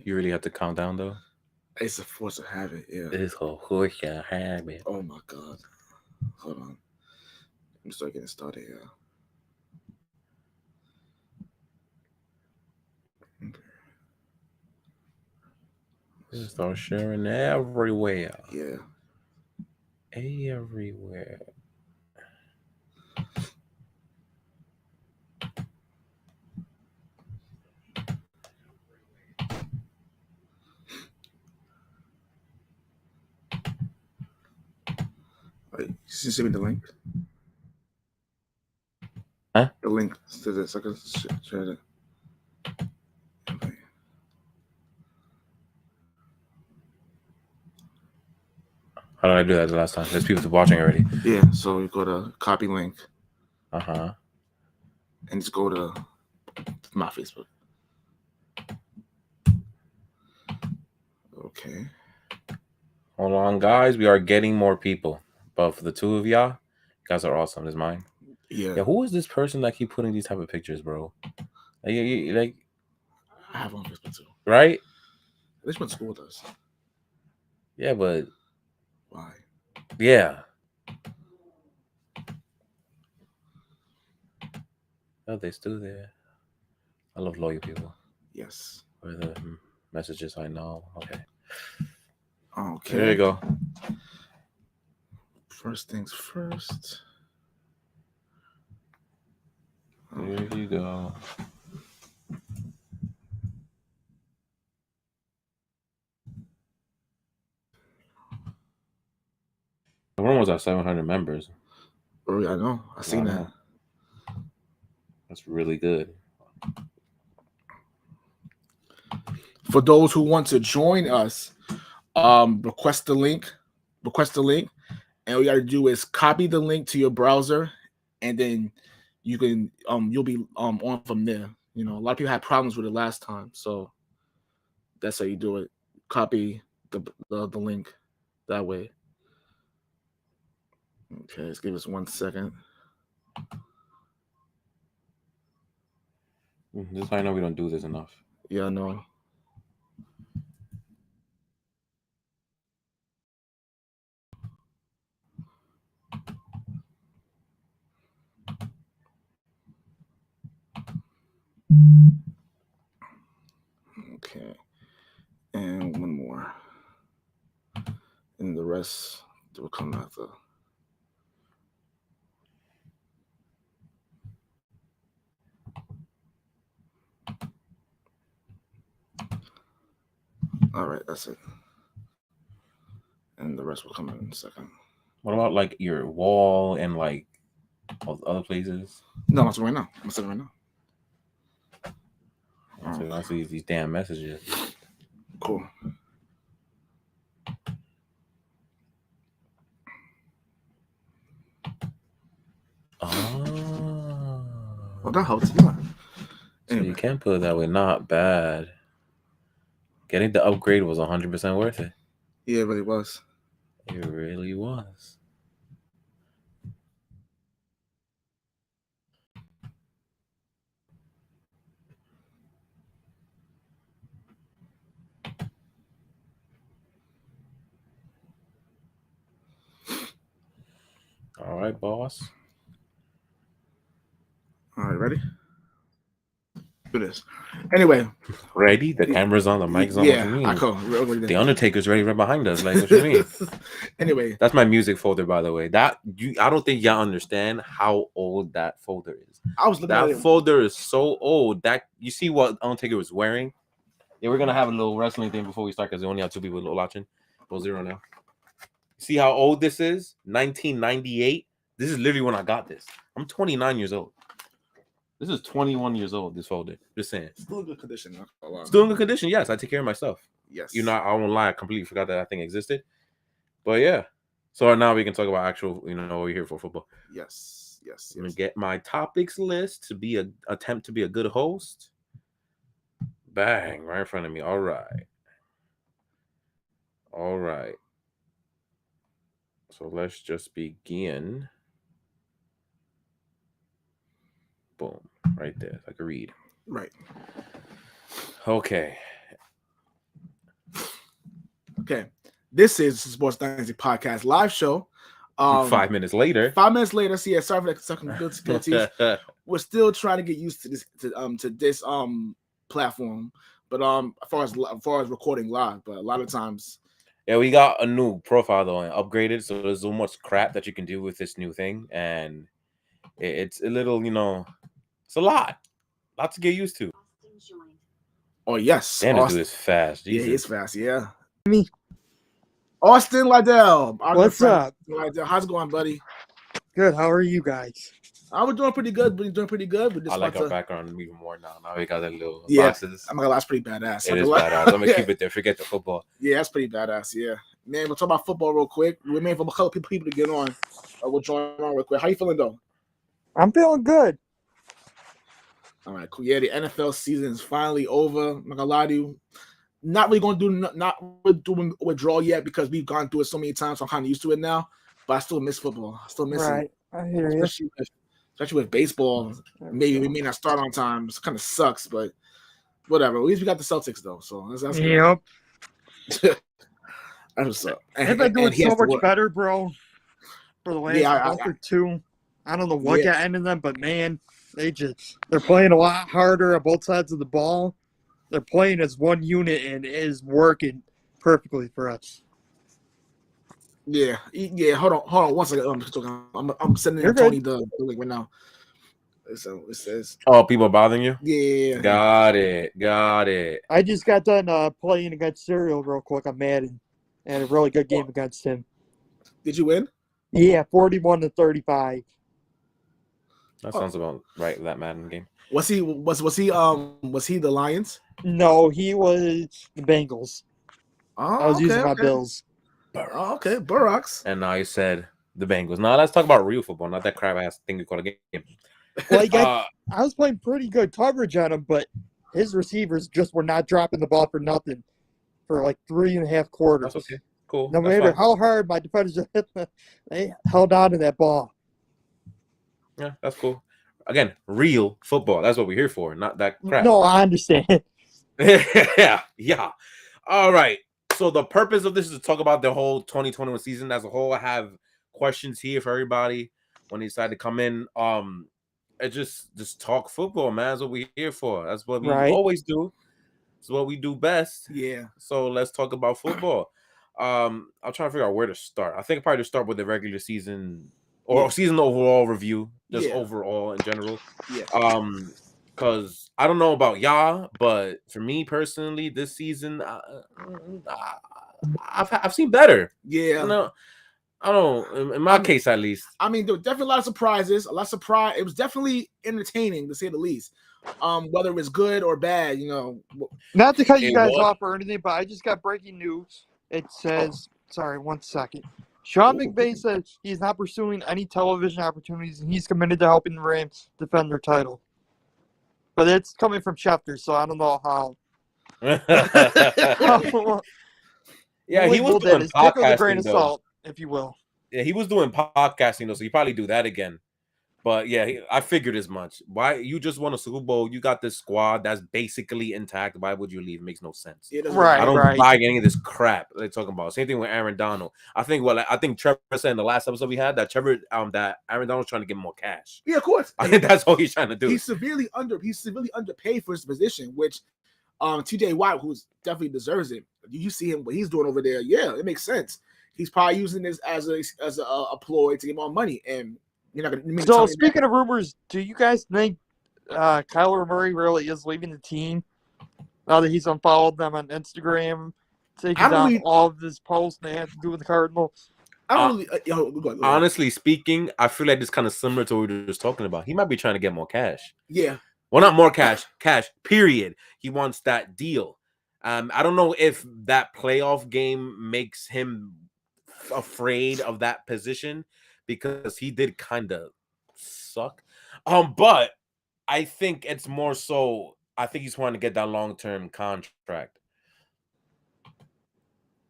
You really have to count down though. It's a force of habit. Yeah. It's a horse habit. Oh my god. Hold on. Let me start getting started. Yeah. Start sharing everywhere. Yeah. Everywhere. Wait, you send me the link. Huh? The link to this. I can share it. How did I do that the last time? There's people watching already. Yeah, so you go to copy link. And just go to my Facebook. Okay. Hold on, guys. We are getting more people. But for the two of y'all, you guys are awesome. This is mine. Yeah. Yeah, who is this person that keep putting these type of pictures, bro? Like I have on Facebook too. Right? They just went to school with us. Yeah, but why? Yeah. Oh, they still there. I love loyal people. Yes. Or the messages I know. Okay. Okay. There you go. First things first. There you go. We're almost at 700 members. Oh, yeah, I know. I seen that. That's really good. For those who want to join us, request the link. And all you gotta do is copy the link to your browser, and then you can you'll be on from there. You know, a lot of people had problems with it last time, so that's how you do it. Copy the link that way. Okay, let's give us 1 second. This is how I know we don't do this enough. Yeah, I know. Okay, and one more, and the rest will come after. All right, that's it. And the rest will come in a second. What about like your wall and like all the other places? No, I'm saying right now. I'm saying right now. I see these damn messages. Cool. Oh, that helps. Yeah. So you can't put it that way. Not bad. Getting the upgrade was 100% worth it. Yeah, it really was. It really was. All right, boss. All right, ready? Do this. Anyway. Ready? The camera's on, the mic's on. Yeah, what you mean? I call. The Undertaker's ready right behind us. Like, what you mean? Anyway. That's my music folder, by the way. I don't think y'all understand how old that folder is. I was looking at it. That folder is so old. That you see what Undertaker was wearing? Yeah, we're gonna have a little wrestling thing before we start because we only have 2 people watching. 0-0 now. See how old this is? 1998. This is literally when I got this. I'm 29 years old. This is 21 years old, this folder. Just saying. Still in good condition. Still in good condition, yes. I take care of myself. Yes. You know, I won't lie. I completely forgot that thing existed. But yeah. So now we can talk about actual, what we're here for, football. Yes. I'm going to get my topics list to attempt to be a good host. Bang, right in front of me. All right. So let's just begin. Boom. Right there. I can read. Right. Okay. Okay. This is the Sports Dynasty Podcast live show. 5 minutes later. 5 minutes later. So yeah, sorry for the second difficulties. We're still trying to get used to this platform. But as far as recording live, but a lot of times. Yeah, we got a new profile though and upgraded, so there's so much crap that you can do with this new thing, and it's a little, it's a lot to get used to. Oh yes, damn, this dude is fast. Jesus. Yeah, he's fast. Yeah, me, Austin Liddell. What's up? Liddell. How's it going, buddy? Good. How are you guys? I was doing pretty good. We're doing pretty good. I like our background even more now. Now we got that little glasses. I'm gonna lie, that's pretty badass. It is badass. I'm gonna keep it there. Forget the football. Yeah, that's pretty badass. Yeah, man. We'll talk about football real quick. We're waiting for a couple people to get on. We'll join on real quick. How you feeling though? I'm feeling good. All right, cool. Yeah, the NFL season is finally over. I'm not gonna lie to you. Not really gonna do withdrawal yet because we've gone through it so many times. So I'm kind of used to it now. But I still miss football. I still miss it. I hear you. Especially with baseball, maybe we may not start on time. It kind of sucks, but whatever. At least we got the Celtics though, so that's yep. That's what's up. They've been doing so much better, bro. For the last month or two, I don't know what got into them, but man, they're playing a lot harder on both sides of the ball. They're playing as one unit, and it is working perfectly for us. Yeah. Hold on. 1 second. I'm sending Tony the link right now. So it says. Oh, people bothering you? Yeah. Got it. I just got done playing against Serial real quick on Madden, and a really good game against him. Did you win? Yeah, 41-35. That sounds about right. That Madden game. Was he the Lions? No, he was the Bengals. Oh, I was using my Bills. Oh, okay, Burrocks. And now you said the Bengals. Now let's talk about real football, not that crap ass thing you call a game. Like I was playing pretty good coverage on him, but his receivers just were not dropping the ball for nothing for like 3.5 quarters. That's okay. Cool. No matter how hard my defenders hit, they held on to that ball. Yeah, that's cool. Again, real football. That's what we're here for, not that crap. No, I understand. Yeah. All right. So the purpose of this is to talk about the whole 2021 season as a whole. I have questions here for everybody when they decide to come in. And just talk football, man. That's what we're here for. That's what we always do. It's what we do best. Yeah. So let's talk about football. I'm trying to figure out where to start. I think I'll probably just start with the regular season or season overall review, just overall in general. Yeah. Because I don't know about y'all, but for me personally, this season, I've seen better. Yeah. I don't. In my case, at least. I mean, there were definitely a lot of surprises. It was definitely entertaining, to say the least. Whether it was good or bad, Not to cut you guys off or anything, but I just got breaking news. It says, sorry, 1 second. Sean McVay said he's not pursuing any television opportunities, and he's committed to helping the Rams defend their title. But it's coming from Schefter, so I don't know how. Yeah, he was doing podcasting, with a grain of salt, if you will. Yeah, he was doing podcasting, though, so he probably do that again. But yeah, I figured as much. Why you just won a Super Bowl? You got this squad that's basically intact. Why would you leave? It makes no sense. Right. I don't buy any of this crap they're talking about. Same thing with Aaron Donald. I think Trevor said in the last episode we had that that Aaron Donald's trying to get more cash. Yeah, of course. I think that's all he's trying to do. He's severely underpaid for his position, which TJ Watt, who definitely deserves it. You see him what he's doing over there. Yeah, it makes sense. He's probably using this as a ploy to get more money. And you're not gonna. So speaking of rumors, do you guys think Kyler Murray really is leaving the team now that he's unfollowed them on Instagram, taking down all of his posts they have to do with the Cardinals? Honestly speaking, I feel like it's kind of similar to what we were just talking about. He might be trying to get more cash. Yeah. Well, not more cash, period. He wants that deal. I don't know if that playoff game makes him afraid of that position because he did kind of suck. But I think it's more so, I think he's wanting to get that long-term contract.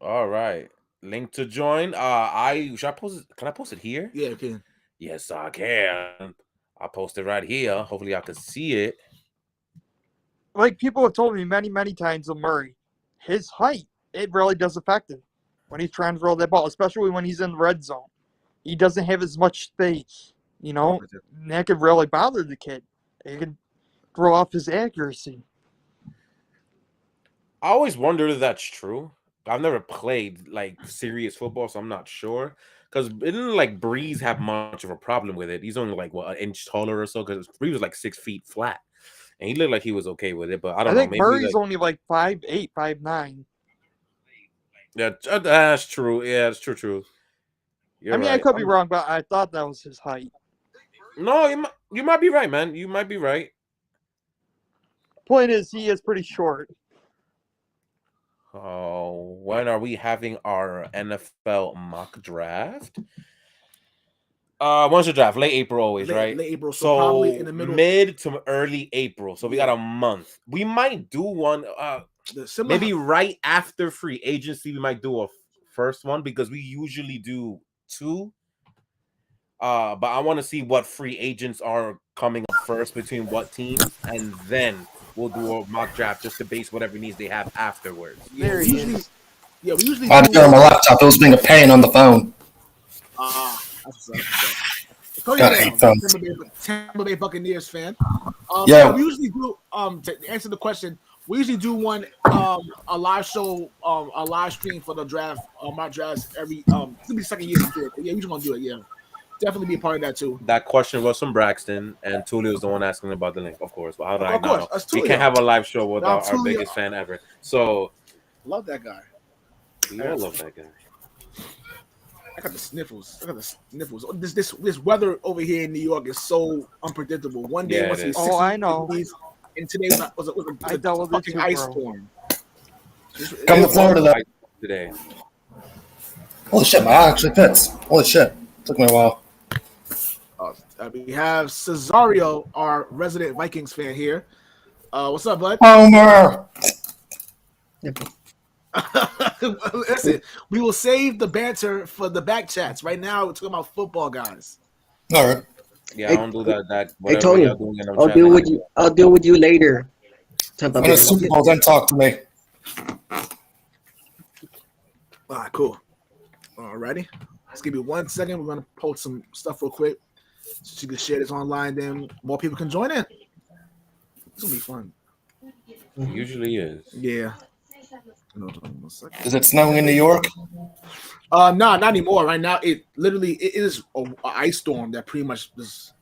All right. Link to join. Should I post it? Can I post it here? Yeah, you can. Yes, I can. I'll post it right here. Hopefully I can see it. Like people have told me many, many times of Murray, his height it really does affect him when he's trying to throw that ball, especially when he's in the red zone. He doesn't have as much space, and that could really bother the kid. It could throw off his accuracy. I always wondered if that's true. I've never played like serious football, so I'm not sure. Because it didn't like Breeze have much of a problem with it. He's only like an inch taller or so. Because Breeze was like 6 feet flat, and he looked like he was okay with it. But I don't know. I think Maybe Murray's only like 5'8", 5'9". Yeah, that's true. Yeah, that's true. I mean, I could be wrong, but I thought that was his height. No, you might be right, man. You might be right. Point is, he is pretty short. Oh, when are we having our NFL mock draft? When's the draft? Late April, always, right? Late April, so probably in the middle, mid to early April. So we got a month. We might do one. Maybe right after free agency, we might do a first one because we usually do 2. But I want to see what free agents are coming up first between what teams, and then we'll do a mock draft just to base whatever needs they have afterwards. We usually. I had it on my laptop. It was being a pain on the phone. Tampa Bay Buccaneers fan. Yeah. We usually do. To answer the question, we usually do one a live show, a live stream for the draft. My drafts every. It's gonna be the second year we do it. Yeah, we're just gonna do it. Yeah. Definitely be a part of that too. That question was from Braxton, and Tulio was the one asking about the link, of course. But how did I know? We can't have a live show without our biggest fan ever. So, love that guy. We all love that guy. I got the sniffles. This weather over here in New York is so unpredictable. One day must be 60 I know. degrees, and today was a fucking ice storm. Come to Florida today. Holy shit, my eye actually fits. Holy shit. Took me a while. We have Cesario, our resident Vikings fan here. What's up, bud? Homer! Listen, we will save the banter for the back chats. Right now, we're talking about football, guys. All right. Yeah, I don't do that. Hey, Tony, I'll deal with you later. When the Super Bowl, then talk to me. All right, cool. Alrighty. Let's give you 1 second. We're going to post some stuff real quick so you can share this online. Then more people can join in. This will be fun. It usually is. Yeah. Is it snowing in New York? No, not anymore. Right now, it is an ice storm that pretty much just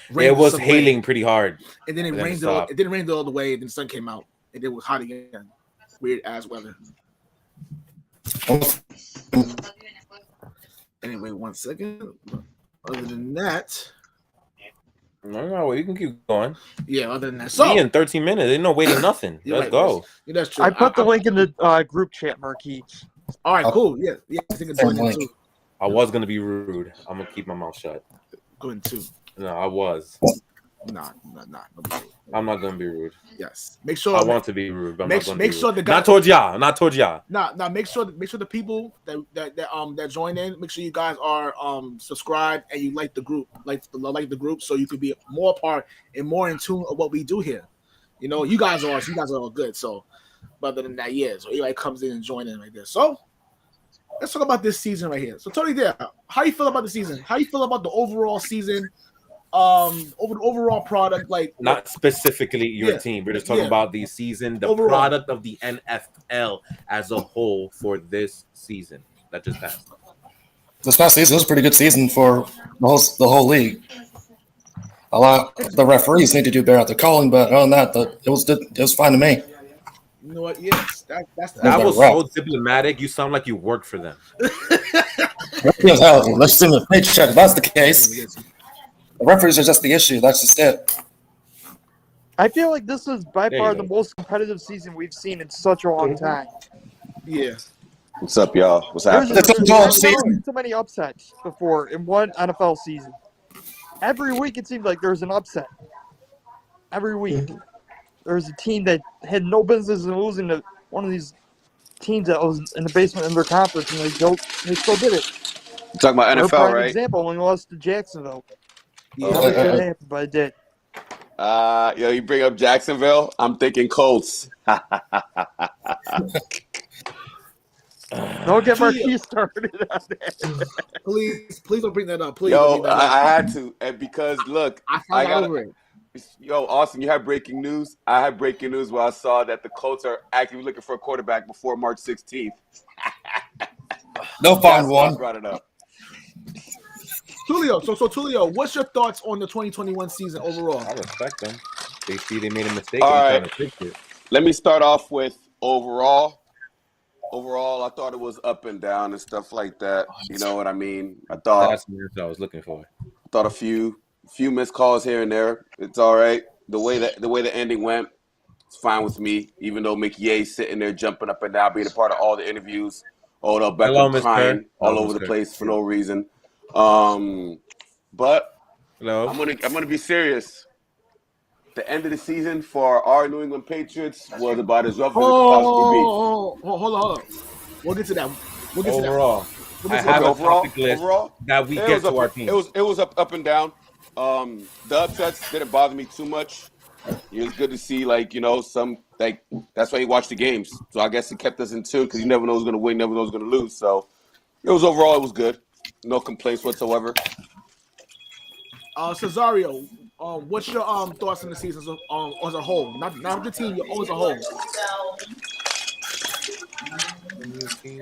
it was hailing pretty hard. And then it rained. It didn't rain all the way. And then the sun came out. And it was hot again. Weird ass weather. Anyway, 1 second. Other than that, no, you can keep going. Yeah, other than that, so in 13 minutes, ain't no waiting nothing. Let's go. Yeah, that's true. I put the link in the group chat, Marquis. All right, cool. Yeah. I think it's going too. I was gonna be rude. I'm gonna keep my mouth shut. Going too. No, I was. Nah. I'm not gonna be rude. Make sure I want to be rude, but I'm not gonna make be sure rude. the guy, not towards y'all. Nah. Make sure the people that join in, make sure you guys are subscribed and you like the group, like the group, so you could be more part and more in tune of what we do here. You guys are all good. So, but other than that, so everybody comes in and join in right there. So, let's talk about this season right here. So, Tony, how you feel about the season? How you feel about the overall season? Over the overall product, like not specifically your team. We're just talking about the season, the overall product of the NFL as a whole for this season that just passed. This past season was a pretty good season for the whole league. The referees need to do better at the calling, but other than that, it was fine to me. You know what? Yes, that was so diplomatic. You sound like you worked for them. Let's send the paycheck. If that's the case. The referees are just the issue. That's just it. I feel like this is by far the most competitive season we've seen in such a long time. Yeah. What's up, y'all? What's happening? There's so many upsets before in one NFL season. Every week it seemed like there was an upset. Every week. There was a team that had no business in losing to one of these teams that was in the basement of their conference, and they still did it. You're talking about NFL, right? Example, when we lost to Jacksonville. Yeah. Never should happen, but it did. You bring up Jacksonville, I'm thinking Colts. Don't get Julio. Marquise started on that. Please don't bring that up. Please Yo, don't bring that up. I had to, and because look, I I got got over it. Yo, Austin, you had breaking news. I had breaking news where I saw that the Colts are actively looking for a quarterback before March 16th. They'll That's find why I one. brought it up. Tulio, so Tulio, what's your thoughts on the 2021 season overall? I respect them. They see they made a mistake All and right. trying to fix it. Let me start off with overall. Overall, I thought it was up and down and stuff like that. You know what I mean? I thought That's the answer I was looking for. a few missed calls here and there. It's all right. The way the ending went, it's fine with me. Even though McYay's sitting there jumping up and down, being a part of all the interviews, Odell Hello, Beckham Miss crying Kerr. all Hello, over Miss the Kerr. place for no reason. But Hello. I'm gonna be serious. The end of the season for our New England Patriots was about as rough as it could possibly be. Hold on. We'll get to that. Overall, I Okay, have a overall topic list that we it get was to up, our team. It was up and down. The upsets didn't bother me too much. It was good to see, that's why you watch the games. So I guess it kept us in tune because you never know who's going to win, never know who's going to lose. So it was good. No complaints whatsoever. Cesario, what's your thoughts on the season as a whole? Not the team, as a whole.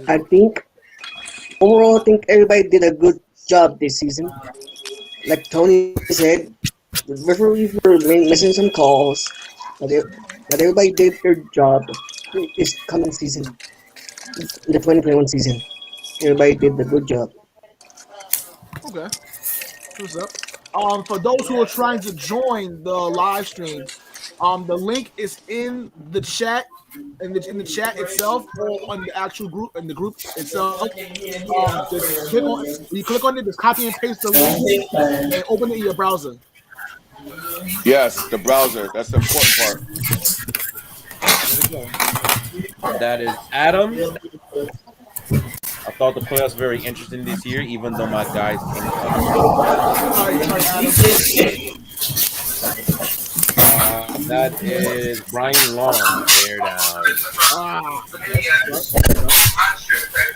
I think overall, I think everybody did a good job this season. Like Tony said, the referees were missing some calls, but everybody did their job this coming season, the 2021 season. Everybody did a good job. Okay. What's up? For those who are trying to join the live stream, the link is in the chat, in the chat itself, or on the actual group, in the group itself. Just click on it, just copy and paste the link, and open it in your browser. Yes, the browser. That's the important part. That is Adam. I thought the playoffs were very interesting this year, even though my guys came that is Brian Long. Bear down.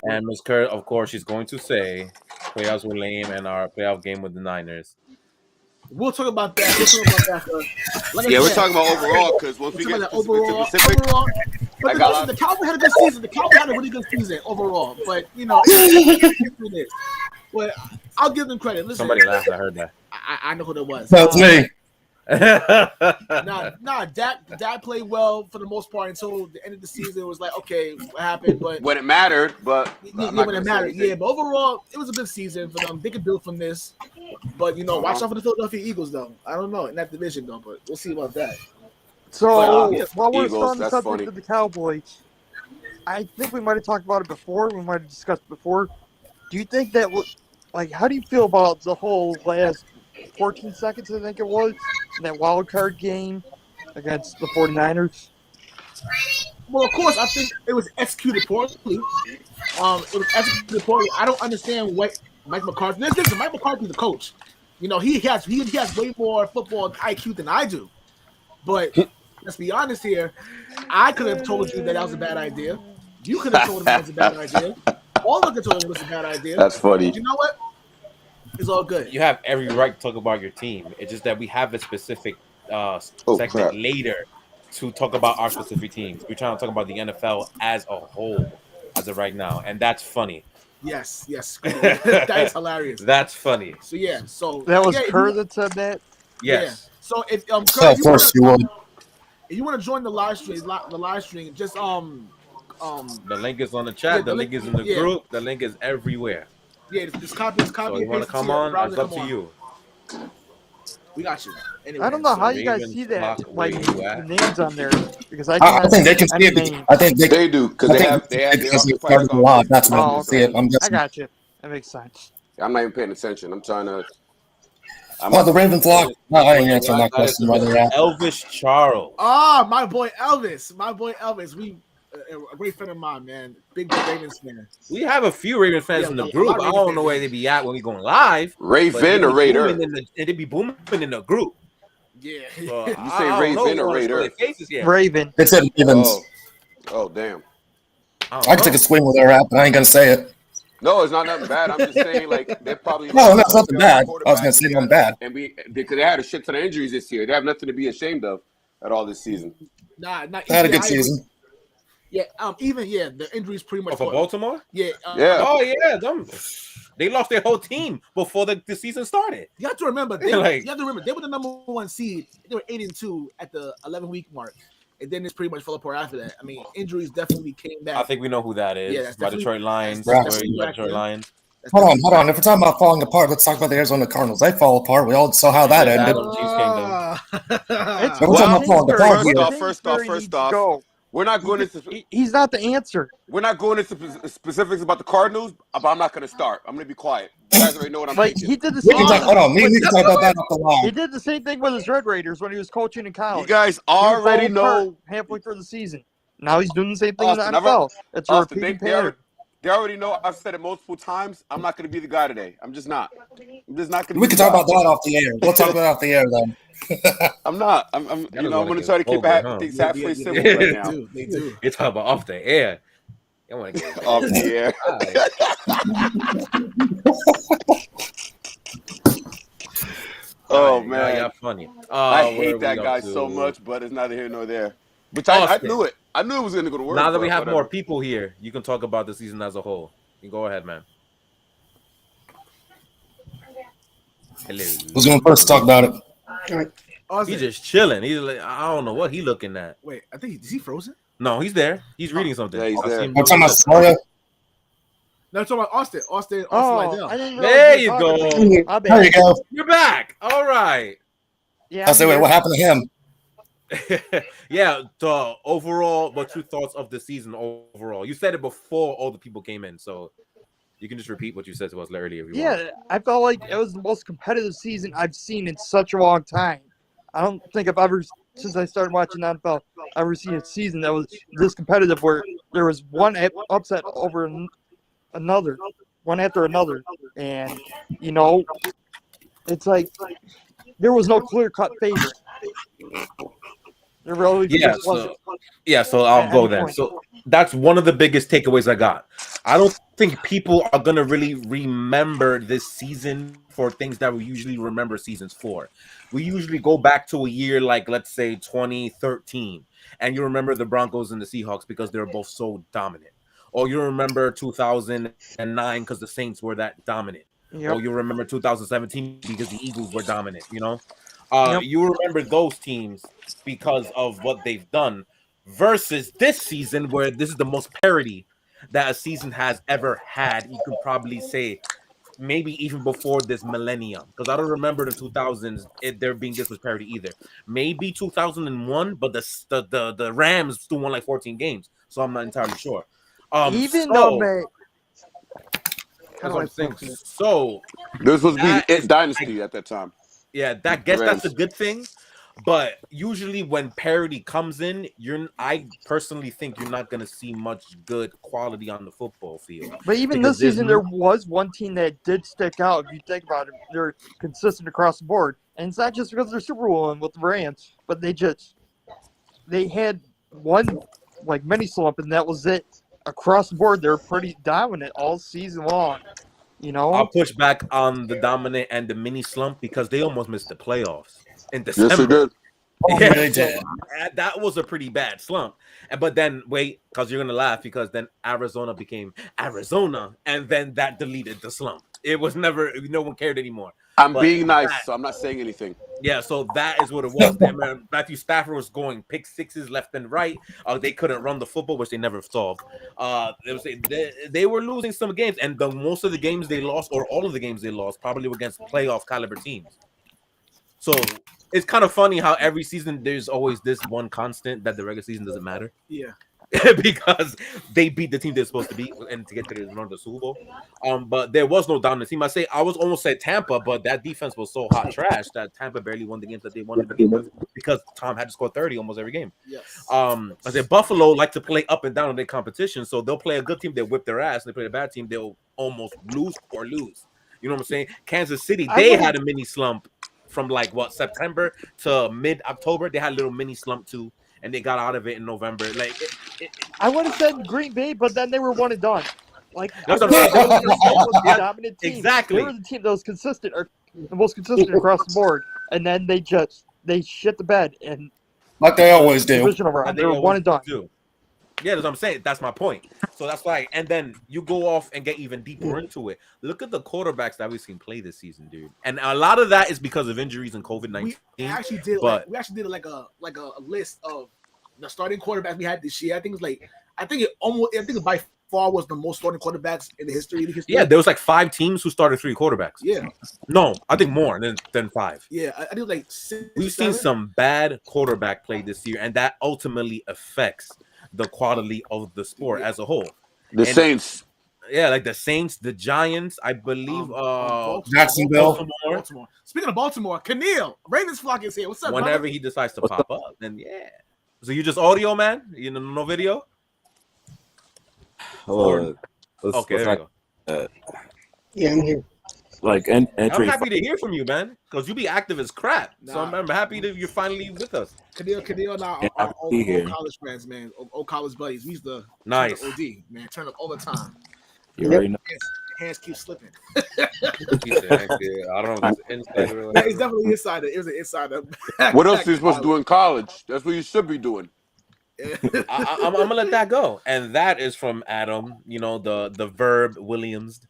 And Ms. Kerr, of course, she's going to say playoffs were lame and our playoff game with the Niners. We'll talk about that. We're talking about overall because once we get to specific, but the Cowboys had a good season. The Cowboys had a really good season overall. But but I'll give them credit. Listen, somebody laughed. I heard that. I know who that was. That was me. Dak played well for the most part until the end of the season. It was like, okay, what happened? But when it mattered, but when it mattered, but overall, it was a good season for them. They could build from this, but watch out for the Philadelphia Eagles, though. I don't know in that division, though, but we'll see about that. So while we're Eagles, on the subject of the Cowboys, I think we might have talked about it before. We might have discussed it before. Do you think that, how do you feel about the whole last 14 seconds, I think it was, in that wild card game against the 49ers? Well, of course, I think it was executed poorly. I don't understand what Mike McCarthy. Listen, Mike McCarthy's the coach. He has way more football IQ than I do. But let's be honest here. I could have told you that was a bad idea. You could have told him that was a bad idea. All of us could have told him it was a bad idea. That's funny. But you know what? It's all good. You have every right to talk about your team. It's just that we have a specific segment later to talk about our specific teams. We're trying to talk about the NFL as a whole, as of right now, and that's funny. Yes. That is hilarious. That's funny. So that was Kerr that said that. Yes. Yeah. So if of course you would. If you want to join the live stream, just the link is on the chat. The link is in the group. The link is everywhere. Yeah, just copy. So you want to come on? It's up to you. We got you. Anyway, I don't know how you guys see that, the names on there, because I think they can see it. I think they do because they have the live. That's why I see it. I got you. That makes sense. I'm not even paying attention. I'm trying to. The Ravens lock. No, I ain't answering that question right there. Elvis Charles. My boy Elvis. We a great friend of mine, man. Big Ravens fan. We have a few Ravens fans in the group. I don't know where they be at when we going live. Raven or Raider? They be booming in the group. Yeah. So, you say Raven or Raider? Yeah. Faces here. Raven. It's at Ravens. Oh, damn. I can take a swing with their app, but I ain't gonna say it. No, it's not nothing bad. I'm just saying, like, they're probably No, that's nothing bad. I was gonna say nothing bad. And because they had a shit ton of injuries this year. They have nothing to be ashamed of at all this season. Nah, They had a good season. Yeah, the injuries pretty much for Baltimore. Yeah, Yeah. Oh yeah, they lost their whole team before the season started. You have to remember, they were the number 1 seed. They were 8-2 at the 11-week mark, and then it's pretty much fell apart after that. I mean, injuries definitely came back. I think we know who that is. Yeah, that's by Detroit Lions. Detroit Hold on. If we're talking about falling apart, let's talk about the Arizona Cardinals. They fall apart. We all saw how that ended. First off. We're not going into. He's not the answer. We're not going into specifics about the Cardinals, but I'm not going to start. I'm going to be quiet. You guys already know what I'm thinking. He did the same. Hold on, we can talk about that off the line. He did the same thing with his Red Raiders when he was coaching in college. You guys already know halfway through the season. Now he's doing the same thing in the NFL. It's a repeating pattern. They already know. I've said it multiple times. I'm not going to be the guy today. I'm just not. I'm just not going to. We can talk about that off the air. We'll talk about it off the air then. I'm not. I'm going to try to keep things halfway simple right now. They do. You're talking about off the air. I want to get off the air. Oh man, y'all funny. I hate that guy so much, but it's neither here nor there. Which I knew it. I knew it was going to go to work. Now that we have more people here, you can talk about the season as a whole. You go ahead, man. Hello. Who's going to first talk about it? He's just chilling. He's like, I don't know what he's looking at. Wait, I think is he frozen? No, he's there. He's reading something. Yeah, he's there. I'm talking about Soria. No, I'm talking about Austin. Austin there you go. There you go. You're back. All right. Yeah. I say, wait, what happened to him? Yeah, the overall, what's your thoughts of the season overall? You said it before all the people came in, so you can just repeat what you said to us earlier if you want. I felt like it was the most competitive season I've seen in such a long time. I don't think I've ever, since I started watching NFL, ever seen a season that was this competitive where there was one upset over another, one after another. And, it's like there was no clear-cut favorite. There really wasn't. So I'll go then. So that's one of the biggest takeaways I got. I don't think people are going to really remember this season for things that we usually remember seasons for. We usually go back to a year like, let's say, 2013, and you remember the Broncos and the Seahawks because they're both so dominant. Or you remember 2009 because the Saints were that dominant. Yep. Or you remember 2017 because the Eagles were dominant, You remember those teams because of what they've done versus this season where this is the most parity that a season has ever had. You could probably say maybe even before this millennium, because I don't remember the 2000s there being this much parity either. Maybe 2001, but the Rams still won like 14 games, so I'm not entirely sure. That's what I'm saying. So this was the dynasty at that time. Yeah, that's a good thing. But usually when parity comes in, I personally think you're not going to see much good quality on the football field. But even this season, there was one team that did stick out. If you think about it, they're consistent across the board. And it's not just because they're Super Bowl with the Rams, but they had one mini slump, and that was it. Across the board, they're pretty dominant all season long. I'll push back on the dominant and the mini slump because they almost missed the playoffs in December. Yes, they did. Yeah, they did. That was a pretty bad slump. But then wait, because you're gonna laugh because then Arizona became Arizona, and then that deleted the slump. It was never. No one cared anymore. I'm being nice, so I'm not saying anything. Yeah, so that is what it was. Matthew Stafford was going pick sixes left and right. They couldn't run the football, which they never solved. They were losing some games, and most of the games they lost, or all of the games they lost, probably were against playoff caliber teams. So it's kind of funny how every season there's always this one constant that the regular season doesn't matter. Yeah. Because they beat the team they're supposed to beat and to get to the Super Bowl. But there was no dominant team. I was almost at Tampa, but that defense was so hot trash that Tampa barely won the games that they wanted to win because Tom had to score 30 almost every game. Yes. I said Buffalo like to play up and down in their competition, so they'll play a good team, they'll whip their ass. They play a bad team, they'll almost lose or lose. You know what I'm saying? Kansas City, they had a mini slump from September to mid-October. They had a little mini slump too. and they got out of it in November. Like, I would have said Green Bay, but then they were 1 and done. Like, That's what I'm saying. Green Bay was the dominant team. Exactly. They were the team that was consistent, or the most consistent across the board. And then they shit the bed and like they always do. divisional round. They were 1 and done. Yeah, that's what I'm saying. That's my point. So that's why. And then you go off and get even deeper into it. Look at the quarterbacks that we've seen play this season, dude. And a lot of that is because of injuries and COVID-19. We actually did like a list of the starting quarterbacks we had this year. I think it by far was the most starting quarterbacks in the history. Yeah, there was like 5 teams who started 3 quarterbacks. Yeah. No, I think more than 5. Yeah, I think like 6. We've seen some bad quarterback play this year, and that ultimately affects the quality of the sport as a whole. The Saints. Yeah, like the Saints, the Giants, I believe. Jacksonville. Baltimore. Speaking of Baltimore, Keneal, Ravens flock is here. What's up, Whenever brother? he decides to pop up, then yeah. So you just audio, man? You know, no video? Okay, Okay, there you go. Yeah, I'm here. Like I'm entry. happy to hear from you, man, because you be active as crap. So I'm happy that you're finally with us. Keneal and I are old college friends, man. Old college buddies. We used to Nice. OD, man. Turn up all the time. You already know. Hands keep slipping. I don't know if it's inside or It's definitely insider. It was an insider. What else are you supposed to do in college? That's what you should be doing. I'm gonna let that go. And that is from Adam, you know, the verb Williams.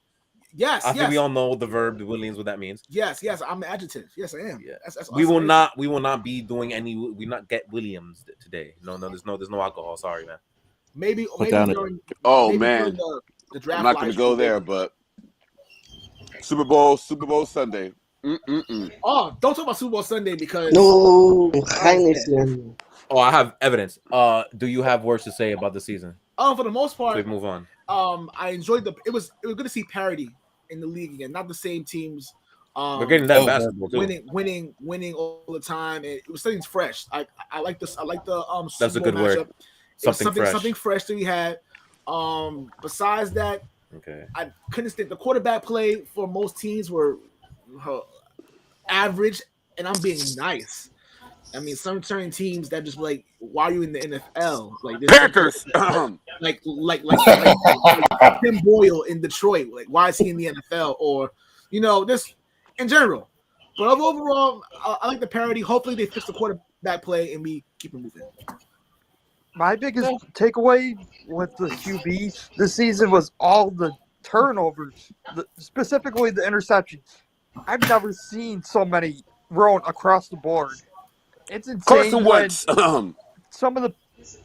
Yes, I think we all know the verb Williams, what that means. Yes, I'm an adjective. Yes, I am. Yeah. That's We will not be doing any. We not get Williams today. No, there's no alcohol. Sorry, man. Maybe down during, man. the draft. I'm not going to go there, but Super Bowl Sunday. Oh, don't talk about Super Bowl Sunday because No, Highness, man. Oh, I have evidence. Do you have words to say about the season? for the most part, Please move on. I enjoyed it was good to see parity in the league again. Not the same teams. We're getting that basketball too. winning all the time. And it was something fresh. I like this. I like the That's a Super good Bowl word. matchup. Something fresh that we had. Besides that, Okay. I couldn't stand the quarterback play for most teams were average, and I'm being nice. I mean, some certain teams that just like, why are you in the NFL? Like this, Panthers. like Tim Boyle in Detroit. Like, why is he in the NFL? Or, this in general. But overall, I like the parity. Hopefully, they fix the quarterback play and we keep it moving. My biggest takeaway with the QB this season was all the turnovers, specifically the interceptions. I've never seen so many thrown across the board. It's insane. Carson Wentz. Some of the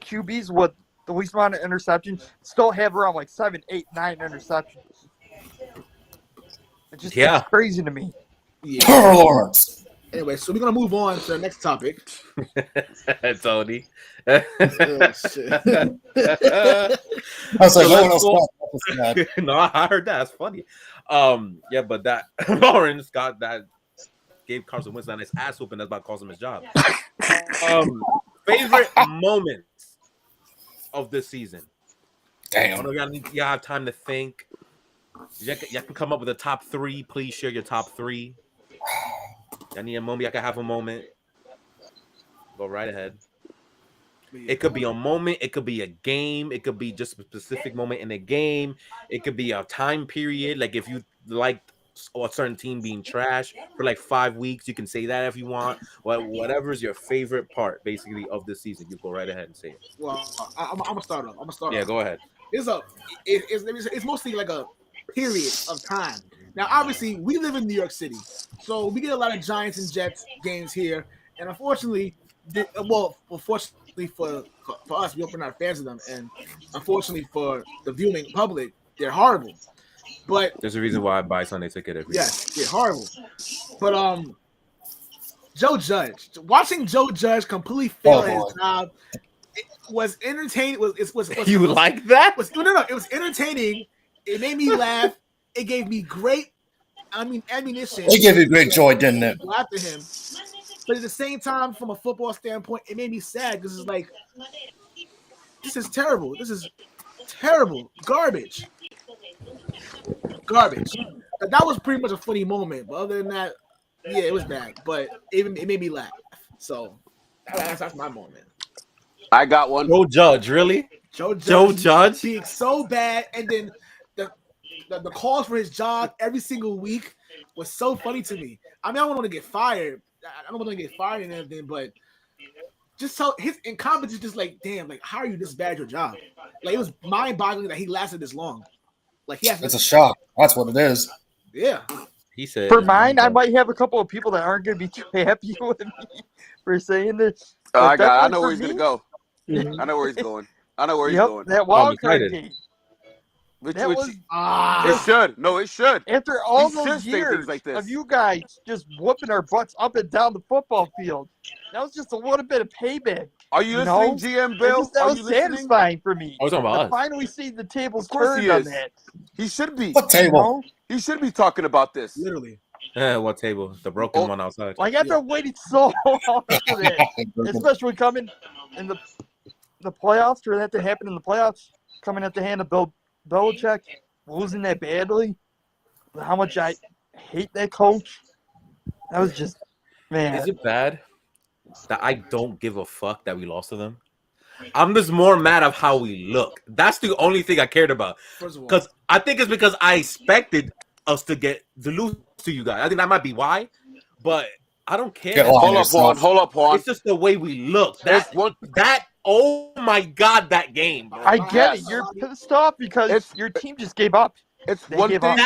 QBs with the least amount of interceptions still have around like 7, 8, 9 interceptions. It's just crazy to me. Trevor Lawrence. Anyway, so we're gonna move on to the next topic. Tony. I was like, no one else thought that. No, I heard that. It's funny. Yeah, but that Lawrence gave Carson Wentz his ass whooping. That's about cost him his job. Favorite moments of this season. Damn. I know y'all have time to think. Y'all can come up with a top 3. Please share your top 3. I need a moment. Y'all can have a moment. Go right ahead. It could be a moment. It could be a game. It could be just a specific moment in a game. It could be a time period. Like if you liked a certain team being trash for like 5 weeks, you can say that if you want. Whatever is your favorite part, basically, of the season, you go right ahead and say it. Well, I'm gonna start off. Yeah, go ahead. It's mostly like a period of time. Now, obviously, we live in New York City, so we get a lot of Giants and Jets games here. And unfortunately, fortunately for us, we're not fans of them, and unfortunately for the viewing public, they're horrible. But there's a reason why I buy Sunday ticket every year. Yes, they're horrible. But watching Joe Judge completely fail at his job, it was entertaining. You like that? It was entertaining. It made me laugh. It gave me great, ammunition. It gave you great joy, didn't it? Go after him. But at the same time, from a football standpoint, it made me sad because it's like, this is terrible. This is terrible. Garbage. That was pretty much a funny moment. But other than that, yeah, it was bad. But it made me laugh. So that's my moment. I got one. Joe Judge, really? Joe Judge? being so bad, and then the calls for his job every single week was so funny to me. I mean, I don't want to get fired. I don't want to get fired and everything, but just so his incompetence is just like, damn, like how are you this bad at your job? Like it was mind-boggling that he lasted this long. Like he has. It's a shock. That's what it is. Yeah. He said. For mine, I might have a couple of people that aren't going to be too happy with me for saying this. I know where he's going to go. Mhm. I know where he's going. I know where he's Yep, going. that wild card excited. game. Which, That was it should. No, it should. after all He should those say years things like this. of you guys just whooping our butts up and down the football field. That was just a little bit of payback. Are you No. listening, GM Bill? That Are was you listening? satisfying for me. I was talking about To us. finally see the tables Of course turned he on is. that. He should be. What table? No? He should be talking about this. Literally. What table? The broken Oh. one outside. Like I've been waiting so long for that, especially coming in the playoffs, for that to happen in the playoffs, coming at the hand of Bill Belichick, losing that badly. How much I hate that coach. That was just, man. Is it bad that I don't give a fuck that we lost to them? I'm just more mad of how we look. That's the only thing I cared about. First of all, Because I think it's because I expected us to lose to you guys. I think that might be why, but I don't care. Get lost. Hold up, Juan. It's just the way we look. Oh my God, that game, bro. I get it. You're pissed off because your team just gave up. It's They one gave thing. up.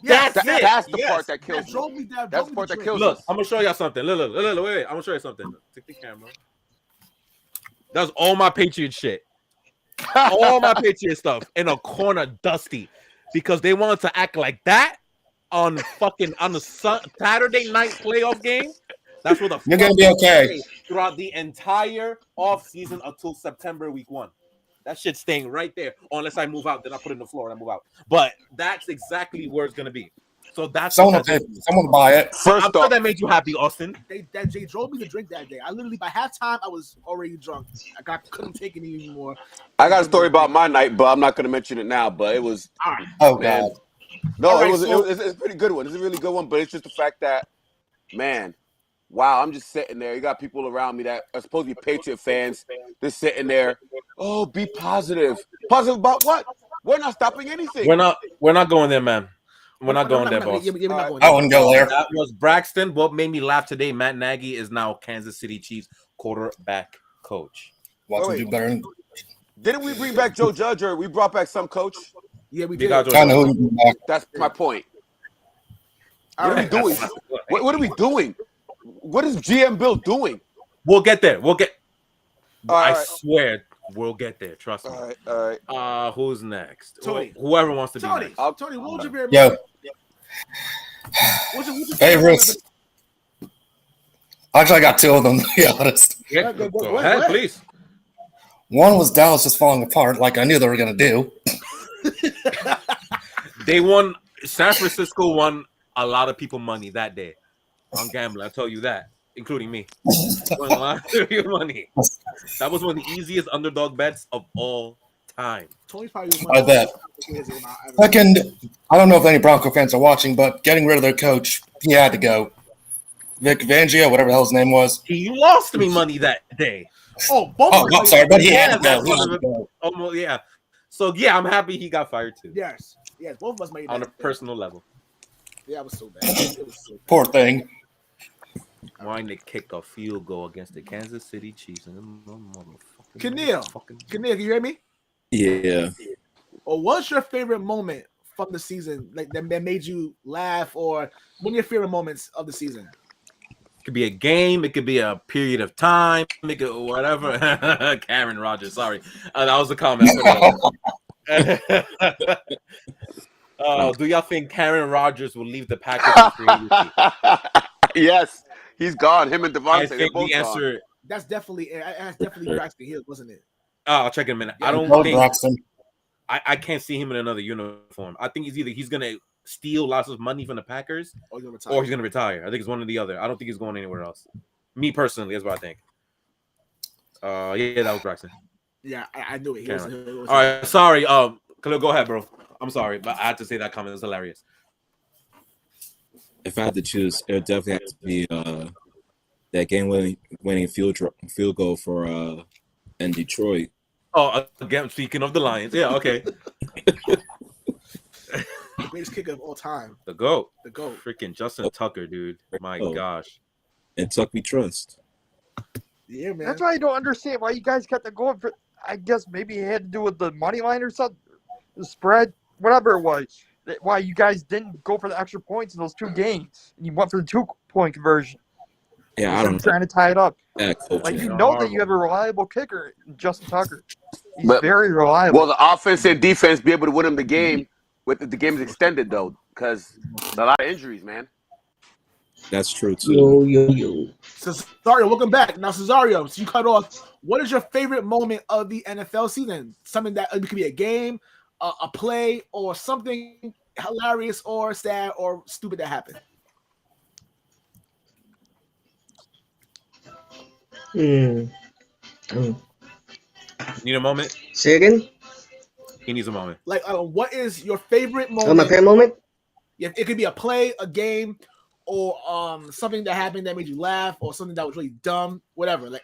That's That's it. the part that kills that you. drove me down. That's the part that kills Look, us. I'm gonna show y'all something. Look, wait. I'm gonna show you something. Take the camera. That's all my Patriot shit. All my Patriot stuff in a corner, dusty, because they wanted to act like that on the Saturday night playoff game. That's what the You're gonna be okay. throughout the entire off season until September week 1. That shit's staying right there. Unless I move out, then I put it in the floor and I move out. But that's exactly where it's gonna be. So that's Someone buy it. I'm sure that made you happy, Austin. They drove me to drink that day. I literally by halftime I was already drunk. Couldn't take it anymore. I got a story about my night, but I'm not going to mention it now. But it was. Oh Man. God. No, All right, it's a pretty good one. It's a really good one, but it's just the fact that, man, wow, I'm just sitting there. You got people around me that are supposed to be Patriot fans. They're sitting there. Oh, be positive. Positive about what? We're not stopping anything. We're not going there, man. We're not going there, boss. I wouldn't go there. That was Braxton. What made me laugh today, Matt Nagy is now Kansas City Chiefs quarterback coach. Want to do better. Didn't we bring back Joe Judge or we brought back some coach? Yeah, we We did. got Joe I know who you back. That's my point. What are we doing? What are we doing? What is GM Bill doing? We'll get there. All I right. swear we'll get there. Trust me. All right. Who's next? Tony. Whoever wants to be Tony, next. Tony, what was your favorite? Yo, What's your favorites. Actually, I got two of them, to be honest. Yeah, Go go ahead. ahead, please. One was Dallas just falling apart, like I knew they were going to do. They won. San Francisco won a lot of people money that day on gambling. I tell you that, including me. Won a lot of people money. That was one of the easiest underdog bets of all time. Tony's probably I bet. Second, I don't know if any Bronco fans are watching, but getting rid of their coach, he had to go. Vic Fangio, whatever the hell his name was. He lost me money that day. both. Oh, I'm sorry, but he had to that's go. one of the- almost, yeah. So yeah, I'm happy he got fired too. Yes, both of us made On a that. personal level. Yeah, it was so bad. It was so bad. Poor thing. Why they kick a field goal against the Kansas City Chiefs? And Kenil, can you hear me? Yeah. Or what's your favorite moment from the season, like that made you laugh, or one of your favorite moments of the season? It could be a game. It could be a period of time. It could whatever. Karen Rodgers, sorry, that was a comment. Do y'all think Karen Rodgers will leave the Packers in free agency? Yes, he's gone. Him and I Devontae, they're think both the answer. That's definitely Braxton Hill, wasn't it? I'll check in a minute. I don't Go think Braxton. I can't see him in another uniform. I think he's gonna steal lots of money from the Packers Or you're retired. or he's gonna retire. I think it's one or the other. I don't think he's going anywhere else. Me personally, that's what I think. Yeah, that was Braxton. Yeah, I knew it. He was, All right, sorry. Khalil, go ahead, bro. I'm sorry, but I had to say that comment. It's hilarious. If I had to choose, it would definitely have to be that game winning field goal for And Detroit. Oh, again, speaking of the Lions. Yeah, okay. The greatest kicker of all time. The GOAT. The GOAT. Freaking Justin Tucker, dude. My gosh. And Tuck we trust. Yeah, man. That's why I don't understand why you guys kept the going for. I guess maybe it had to do with the money line or something, the spread, whatever it was. Why you guys didn't go for the extra points in those two games and you went for the 2-point conversion? Yeah, I don't know. Trying to tie it up. Yeah, Like you Yeah, know horrible. that you have a reliable kicker, Justin Tucker. He's But- very reliable. Well, the offense and defense be able to win them the game with the game's extended though, because a lot of injuries, man. That's true too. Yo. Cesario, welcome back. Now, Cesario, so you cut off. What is your favorite moment of the NFL season? Something that it could be a game, a play, or something hilarious or sad or stupid that happened. Need a moment? Say again? He needs a moment. Like, what is your favorite moment? Oh, my favorite moment? Yeah, it could be a play, a game, or something that happened that made you laugh, or something that was really dumb, whatever. Like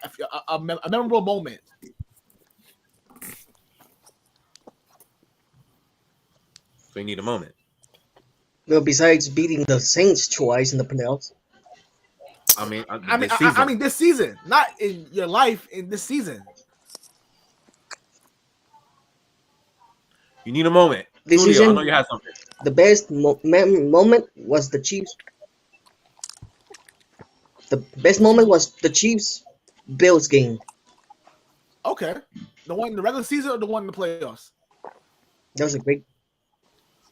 a memorable moment. So you need a moment. Well, besides beating the Saints twice in the playoffs. I mean, This season, not in your life, in this season. You need a moment. This Julio, season, I know you had something. the best moment was the Chiefs. The best moment was the Chiefs-Bills game. Okay. The one in the regular season or the one in the playoffs? That was a great.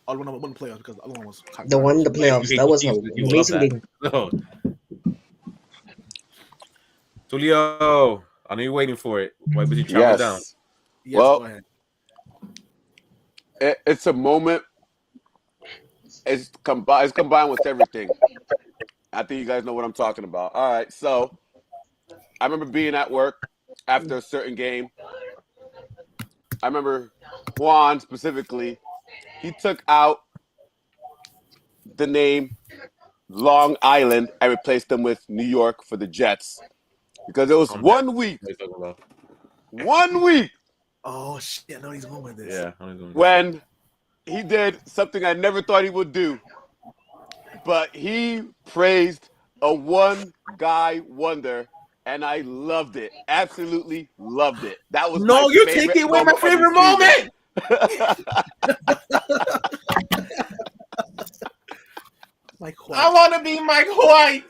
Oh, the one in the playoffs because the other one was. The one in the playoffs. hate That the was Chiefs, an you love amazing that. game. No. Julio, I know you're waiting for it. Why would you chop it down? Yes, Well, go ahead. It's a moment. It's combined with everything. I think you guys know what I'm talking about. All right, so I remember being at work after a certain game. I remember Juan specifically. He took out the name Long Island and replaced them with New York for the Jets because it was 1 week. What are you talking about? 1 week. Oh shit! I know he's going with this. Yeah, I know he's going. When he did something I never thought he would do, but he praised a one-guy wonder, and I loved it. Absolutely loved it. That was No, my you're favorite taking away my moment of the favorite season. moment. Like I want to be Mike White.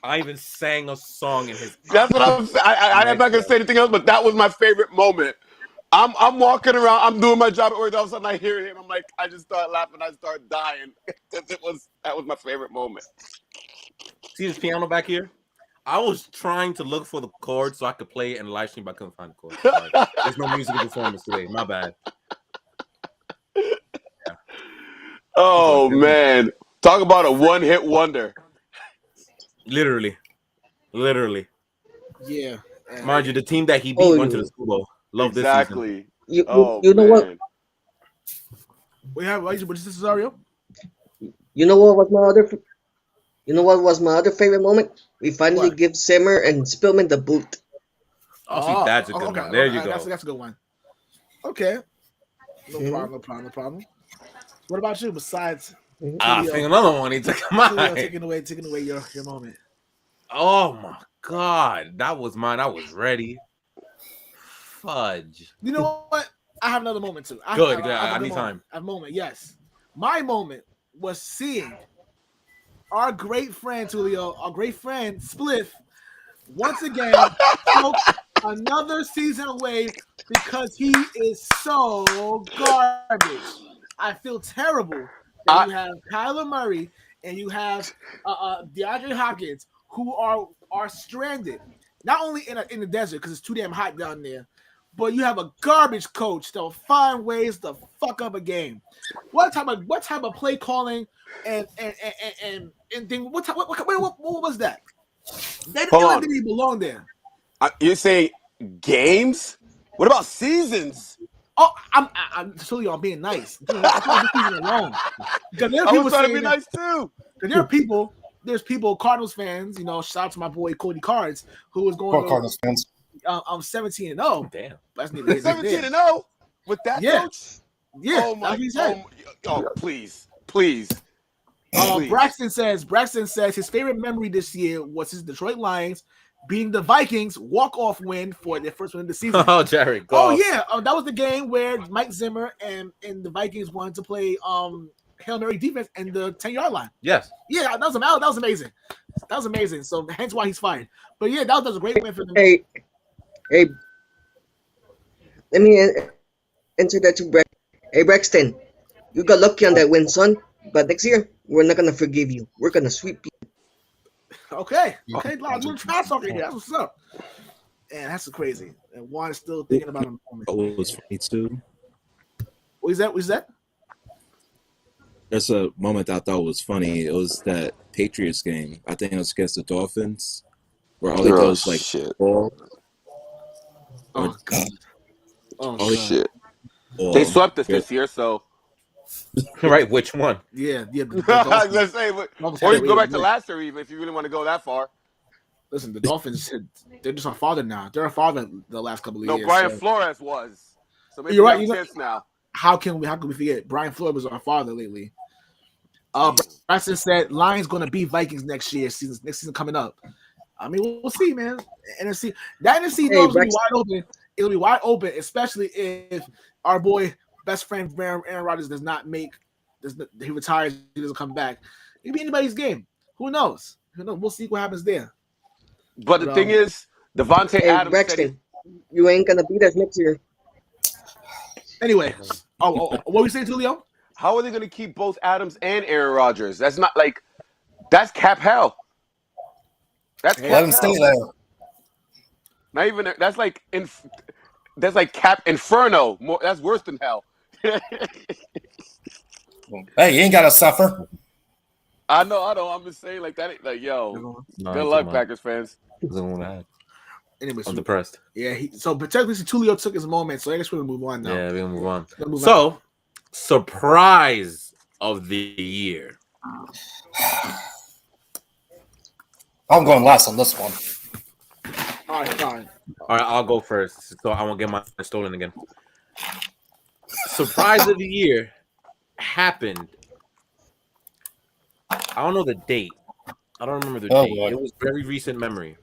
I even sang a song in his. That's what I'm saying. I'm not gonna say anything else, but that was my favorite moment. I'm walking around, I'm doing my job at work, all of a sudden I hear him. I'm like, I just start laughing, I start dying. That was my favorite moment. See this piano back here? I was trying to look for the chord so I could play it in the live stream, but I couldn't find the chord. Sorry. There's no musical performance today. My bad. Yeah. Oh man. Talk about a one-hit wonder. Literally. Yeah. Mind you, the team that he beat went to the Super Bowl. Love this season. Exactly. You Oh, know what? man. What is this, Cesario? You know what was my other? You know what was my other favorite moment? We finally What? give Simmer and Spillman the boot. Oh, see, that's a good okay. one. There you go. That's a good one. Okay. No Mhm. problem. What about you? Besides, I think another one. He took mine. taking away your moment. Oh my God, that was mine. I was ready. Fudge. You know what? I have another moment too. Good. I have I need another time. A moment, yes. My moment was seeing our great friend Tulio, our great friend Spliff, once again smoke another season away because he is so garbage. I feel terrible that you have Kyler Murray and you have DeAndre Hopkins who are stranded, not only in the desert because it's too damn hot down there, but you have a garbage coach that'll find ways to fuck up a game. What type of play calling and thing? What was that? They didn't even belong there. You're saying games? What about seasons? Oh, I'm being nice. I'm trying to be alone. Because there are I people was trying to saying be that- nice too. There are people there's people, Cardinals fans, shout out to my boy Cody Cards, who was going Poor Cardinals fans. 17-0. Damn. That's neither here nor there. 17-0 with that coach. Yeah, Oh my! that's what he said. Please. Braxton says his favorite memory this year was his Detroit Lions beating the Vikings walk-off win for their first win of the season. Oh, Jared. Oh yeah, that was the game where Mike Zimmer and the Vikings wanted to play Hail Mary defense and the 10-yard line. Yes. Yeah, that was amazing. That was amazing. So hence why he's fired. But yeah, that was a great win for them. Hey, let me answer that to Braxton. Hey, Braxton, you got lucky on that win, son. But next year, we're not gonna forgive you. We're gonna sweep you. Okay, a little trash talking here. That's what's up. Man, that's crazy. And Juan is still thinking about him. It was funny too. What is that? There's a moment I thought was funny. It was that Patriots game. I think it was against the Dolphins, where all they do is like ball. Oh god. Oh shit. They swept us this year, so. Right, which one? Yeah. I was gonna say, or you can go back to last year, even if you really want to go that far. Listen, the Dolphins, they're just a father now. They're a father the last couple of years. No, Brian Flores was. So maybe you're right. Now. How can we forget? Brian Flores was our father lately. Bryson said Lions going to beat Vikings next season coming up. I mean, we'll see, man. NFC is going to be wide open. It'll be wide open, especially if our boy best friend Aaron Rodgers he retires, he doesn't come back. It could be anybody's game. Who knows? We'll see what happens there. But the thing is, Devontae Adams Braxton, you ain't gonna beat us next year. Anyway, what were you saying, Tulio? How are they gonna keep both Adams and Aaron Rodgers? That's not that's cap hell. That's cap Let him stay there. Not even that's like cap inferno. More that's worse than hell. Hey, you ain't gotta suffer. I know. I'm just saying like that. Like, yo, good luck, Packers fans. Anyway, I'm depressed. Yeah, but technically Tulio took his moment, so I guess we're gonna move on now. Yeah, we're gonna move on. Surprise of the year. I'm going last on this one. All right, fine. All right, I'll go first, so I won't get my stolen again. Surprise of the year happened. I don't know the date. I don't remember the date. Boy. It was very recent memory.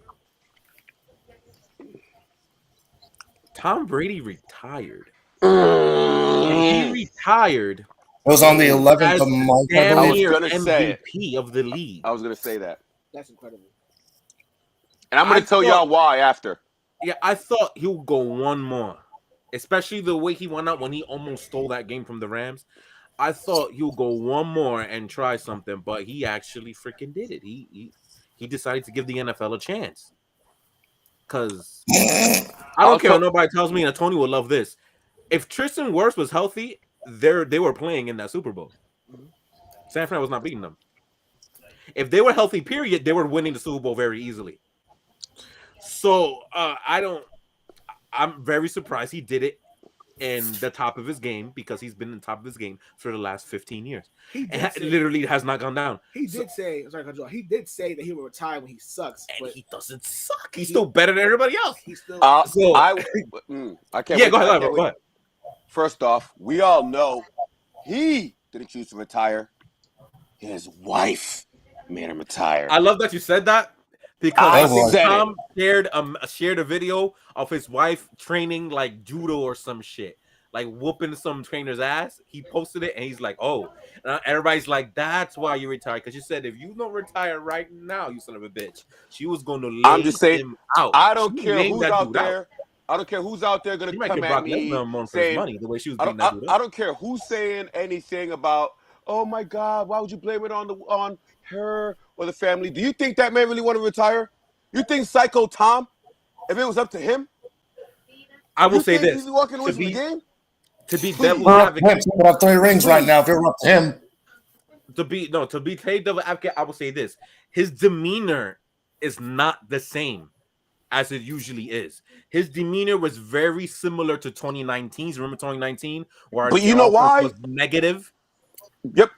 Tom Brady retired. And he retired. It was on the 11th of March. Damn near gonna say MVP of the league. I was gonna say that. That's incredible. And I'm gonna tell y'all why after. Yeah, I thought he would go one more, especially the way he went out when he almost stole that game from the Rams. I thought he would go one more and try something, but he actually freaking did it. He decided to give the NFL a chance. Because I don't care what nobody tells me, and Tony will love this. If Tristan Wirfs was healthy, they were playing in that Super Bowl. San Fran was not beating them. If they were healthy, period, they were winning the Super Bowl very easily. So I'm very surprised he did it in the top of his game, because he's been in the top of his game for the last 15 years. It literally has not gone down. He did say that he will retire when he sucks. And he doesn't suck. He's still better than everybody else. He's still I can't. Yeah, go ahead. First off, we all know he didn't choose to retire. His wife made him retire. I love that you said that, because Tom shared a video of his wife training like judo or some shit, like whooping some trainer's ass. He posted it and he's like, "Oh," and everybody's like, "That's why you retired, because you said if you don't retire right now, you son of a bitch." She was going to lay him out. I don't care who's out there. I don't care who's out there going to come at me saying money the way she was I beating that dude up. I don't care who's saying anything about, oh my God, why would you blame it on her or the family? Do you think that man really want to retire? You think Psycho Tom, if it was up to him? I will say this. He's walking away from the game? To be devil's advocate. He would have 3 rings right now if it were up to him. To be devil's advocate, I will say this. His demeanor is not the same as it usually is. His demeanor was very similar to 2019. Remember 2019? But you know why? Was negative. Yep.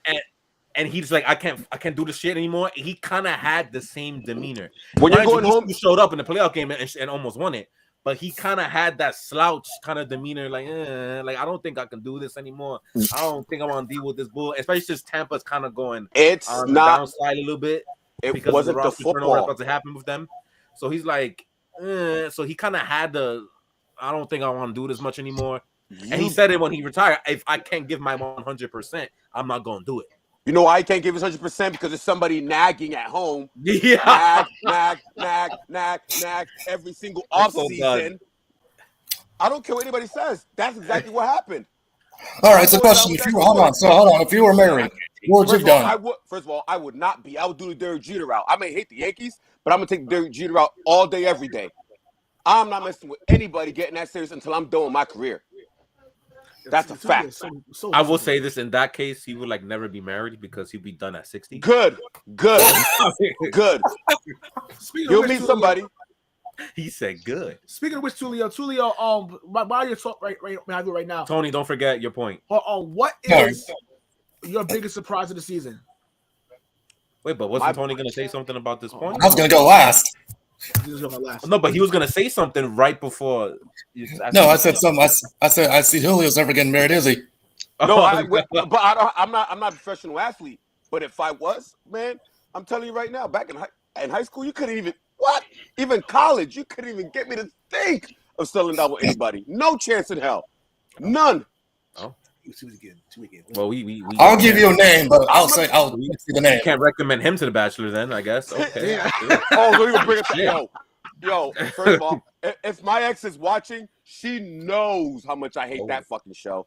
and he's like, I can't do this shit anymore. He kind of had the same demeanor. When you're going home, he showed up in the playoff game and almost won it. But he kind of had that slouch kind of demeanor, like I don't think I can do this anymore. I don't think I want to deal with this bull, especially since Tampa's kind of going on the downside a little bit. It wasn't the football that's about to happen with them. So he's like, so he kind of had the, I don't think I want to do this much anymore. And he said it when he retired. If I can't give my 100%, I'm not going to do it. You know why I can't give his 100%? Because there's somebody nagging at home. Yeah. Nag every single offseason. I don't care what anybody says. That's exactly what happened. All right, so question. Hold on. If you were married, what would you have done? First of all, I would not be. I would do the Derek Jeter route. I may hate the Yankees, but I'm going to take the Derek Jeter route all day, every day. I'm not messing with anybody getting that serious until I'm done with my career. That's a fact. I will say this: in that case, he would like never be married because he'd be done at 60. Good. You'll meet somebody. He said, "Good." Speaking of which, Tulio, while you're talking right now, Tony, don't forget your point. What is your biggest surprise of the season? Wait, but wasn't Tony going to say something about this point? I was going to go last. No, but he was going to say something right before. No, I said something. I said I see Julio's never getting married, is he? No, I'm not a professional athlete. But if I was, man, I'm telling you right now, back in high school, you couldn't even college, you couldn't even get me to think of settling down with anybody. No chance in hell. None. Oh. Well, I'll give you a name, but I'll see the name. You can't recommend him to the Bachelor, then I guess. Okay. Don't even bring it up. Yo. First of all, if my ex is watching, she knows how much I hate that fucking show.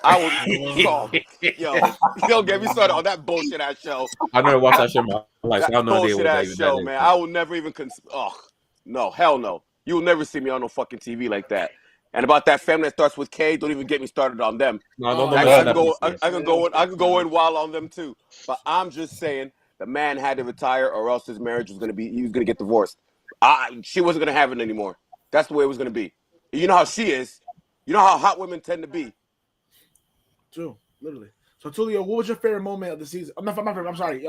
I would. Yo, get me started on that bullshit ass show. I never watched that show in my life. So I have no idea what that show, man. I will never even no, hell no. You will never see me on no fucking TV like that. And about that family that starts with K, don't even get me started on them. No, I can go in wild on them too. But I'm just saying, the man had to retire, or else his marriage was he was gonna get divorced. She wasn't gonna have it anymore. That's the way it was gonna be. You know how she is. You know how hot women tend to be. True, literally. So Tulio, what was your favorite moment of the season? I'm sorry.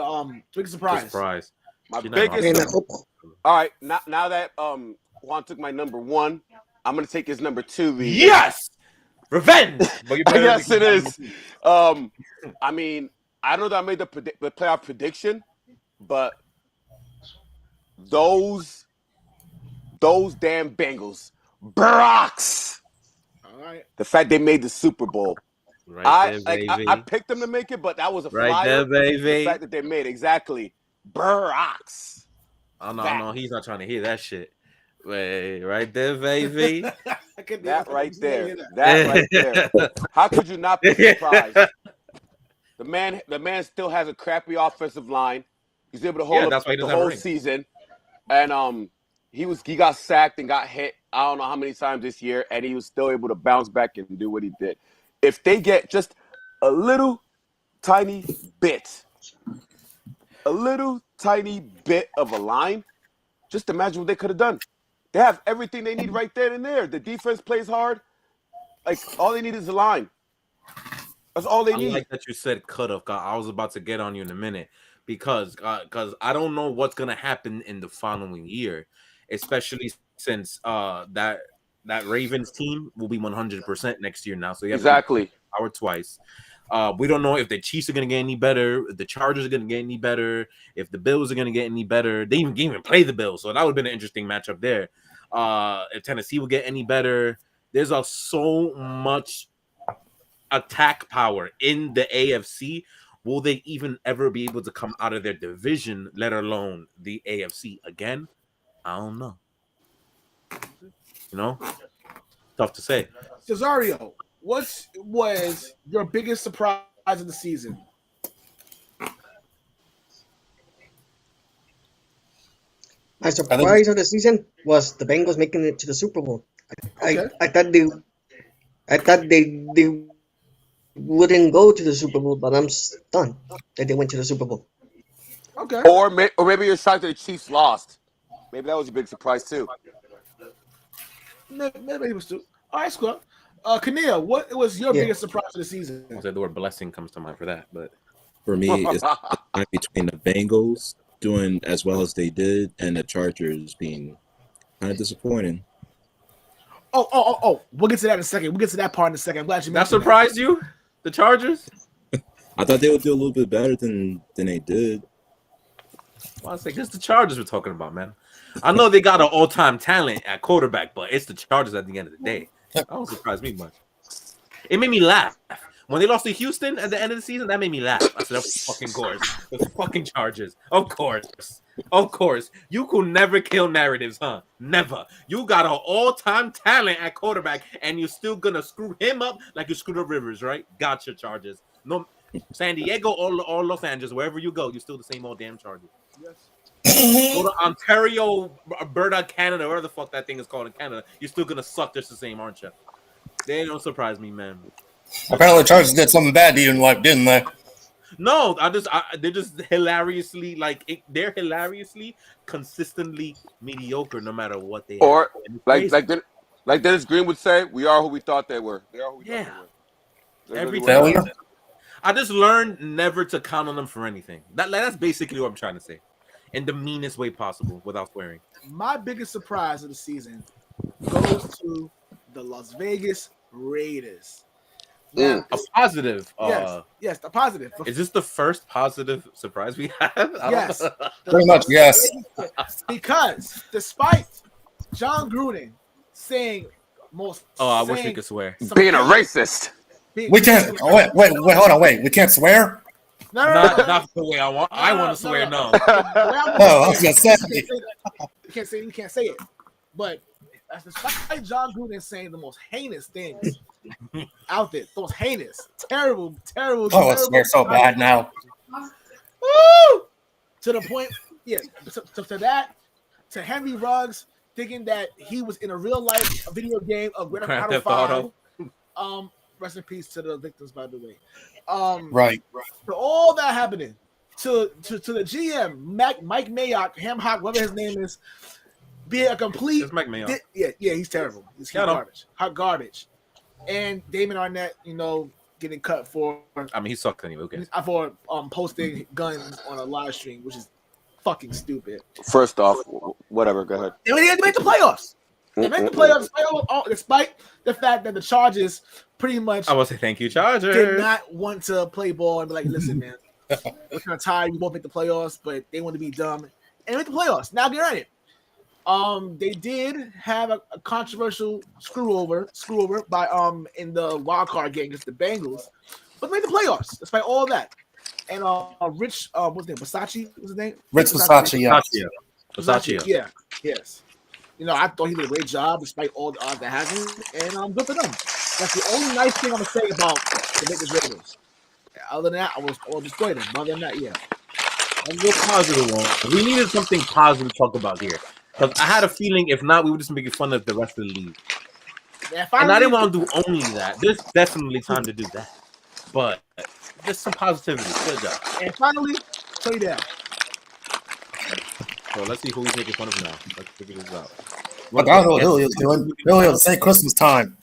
Biggest surprise. My biggest. All right, now that Juan took my number 1. I'm going to take his number 2. Yes! Revenge! Yes, it is. I mean, I know that I made the playoff prediction, but those damn Bengals, Brocks. All right. The fact they made the Super Bowl. Right there, I picked them to make it, but that was a flyer. Right there, baby. The fact that they made it. Exactly. Brocks. Oh, no, he's not trying to hear that shit. Wait, right there, baby. That right there. How could you not be surprised? The man still has a crappy offensive line. He's able to hold up the whole season. And he got sacked and got hit I don't know how many times this year, and he was still able to bounce back and do what he did. If they get just a little tiny bit of a line, just imagine what they could have done. They have everything they need right then and there. The defense plays hard. Like, all they need is a line. That's all they need. I like that you said could have. I was about to get on you in a minute because I don't know what's going to happen in the following year, especially since that Ravens team will be 100% next year now. So you have exactly power twice. We don't know if the Chiefs are going to get any better, if the Chargers are going to get any better, if the Bills are going to get any better. They even even play the Bills, so that would have been an interesting matchup there. If Tennessee will get any better. There's so much attack power in the AFC. Will they even ever be able to come out of their division, let alone the AFC again? I don't know. You know, tough to say. Cesario, what was your biggest surprise of the season? My surprise of the season was the Bengals making it to the Super Bowl. I thought they wouldn't go to the Super Bowl, but I'm stunned that they went to the Super Bowl. Okay. Or maybe you're shocked that the Chiefs lost. Maybe that was a big surprise too. Maybe it was too. All right, Scott. Kania, what was your biggest surprise of the season? I said the word blessing comes to mind for that, but for me, it's a time between the Bengals doing as well as they did and the Chargers being kind of disappointing. Oh! We'll get to that in a second. We'll get to that part in a second. I'm glad you That mentioned surprised you? The Chargers? I thought they would do a little bit better than they did. Well, I say it's the Chargers we're talking about, man. I know they got an all-time talent at quarterback, but it's the Chargers at the end of the day. That don't surprise me much. It made me laugh. When they lost to Houston at the end of the season, that made me laugh. I said, of fucking course. The fucking Chargers. Of course. Of course. You could never kill narratives, huh? Never. You got an all-time talent at quarterback, and you're still going to screw him up like you screwed up Rivers, right? Gotcha, Chargers. No, San Diego or Los Angeles, wherever you go, you're still the same old damn Chargers. Yes. Go to Ontario, Alberta, Canada, whatever the fuck that thing is called in Canada, you're still going to suck just the same, aren't you? They don't surprise me, man. Apparently, the Chargers did something bad to you in life, didn't they? No, they're just hilariously they're hilariously consistently mediocre no matter what they or have. like Dennis Green would say, we are who we thought they were. They are who we thought they were. Every time. I just learned never to count on them for anything. That's basically what I'm trying to say, in the meanest way possible, without swearing. My biggest surprise of the season goes to the Las Vegas Raiders. Now, a positive. Yes, the positive. Is this the first positive surprise we have? Yes, pretty much. Yes, because despite John Gruden saying most, I wish we could swear. Being a racist. We can't. Oh, wait, hold on, wait. We can't swear. No. Not the way I want. I want to swear. No. Oh, I was gonna say. You can't say it. But that's despite John Gruden saying the most heinous things out there, the most heinous, terrible. Oh, it's swear so bad now. Woo! To the point, to that, to Henry Ruggs thinking that he was in a real life video game of Grand Theft Auto 5. Rest in peace to the victims, by the way. Right. To all that happening, to the GM, Mike Mayock, Hamhock, whatever his name is, be a complete. It's Mike Mayock. He's terrible. He's garbage. Hot garbage. And Damon Arnett, getting cut for. I mean, he sucked anyway. Okay. For posting guns on a live stream, which is fucking stupid. First off, whatever. Go ahead. They had to make the playoffs. They made the playoffs despite the fact that the Chargers pretty much. I will say thank you, Chargers. Did not want to play ball and be like, listen, man, we're kind of tired. We won't make the playoffs, but they want to be dumb and make the playoffs. Now, granted, they did have a controversial screw over by in the wild card game against the Bengals, but made the playoffs despite all that. And Rich, what's his name? Versace was his name? Rich Versace, yeah. Versace, yeah, yes. I thought he did a great job despite all the odds that happened, and I'm good for them. That's the only nice thing I'm gonna say about the Vegas Raiders. Other than that, I was destroyed them. Other than that, yeah. A real positive one. We needed something positive to talk about here. Because I had a feeling, if not, we were just making fun of the rest of the league. And I didn't want to do only that. There's definitely time to do that. But just some positivity. Good job. And finally, trade down. So let's see who he's making fun of now. Let's figure this out. Look, I don't know what Billy was doing. Billy was saying Christmas time.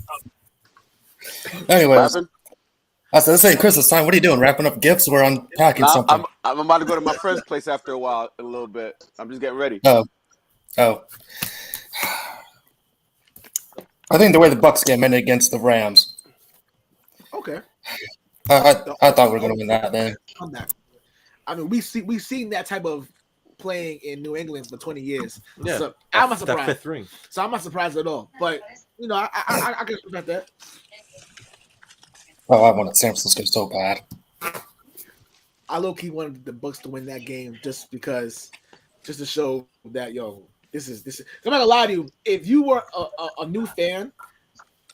Anyways, I said, this ain't Christmas time. What are you doing? Wrapping up gifts or unpacking something? I'm about to go to my friend's place after a while, a little bit. I'm just getting ready. Oh. I think the way the Bucks came in against the Rams. Okay. I thought we were going to win that then. I mean, we've seen that type of playing in New England for 20 years. Yeah, so I'm not surprised. That fifth ring. So I'm not surprised at all. But I can respect that. Oh, I wanted San Francisco so bad. I low-key wanted the Bucks to win that game just to show that this is. I'm not gonna lie to you. If you were a new fan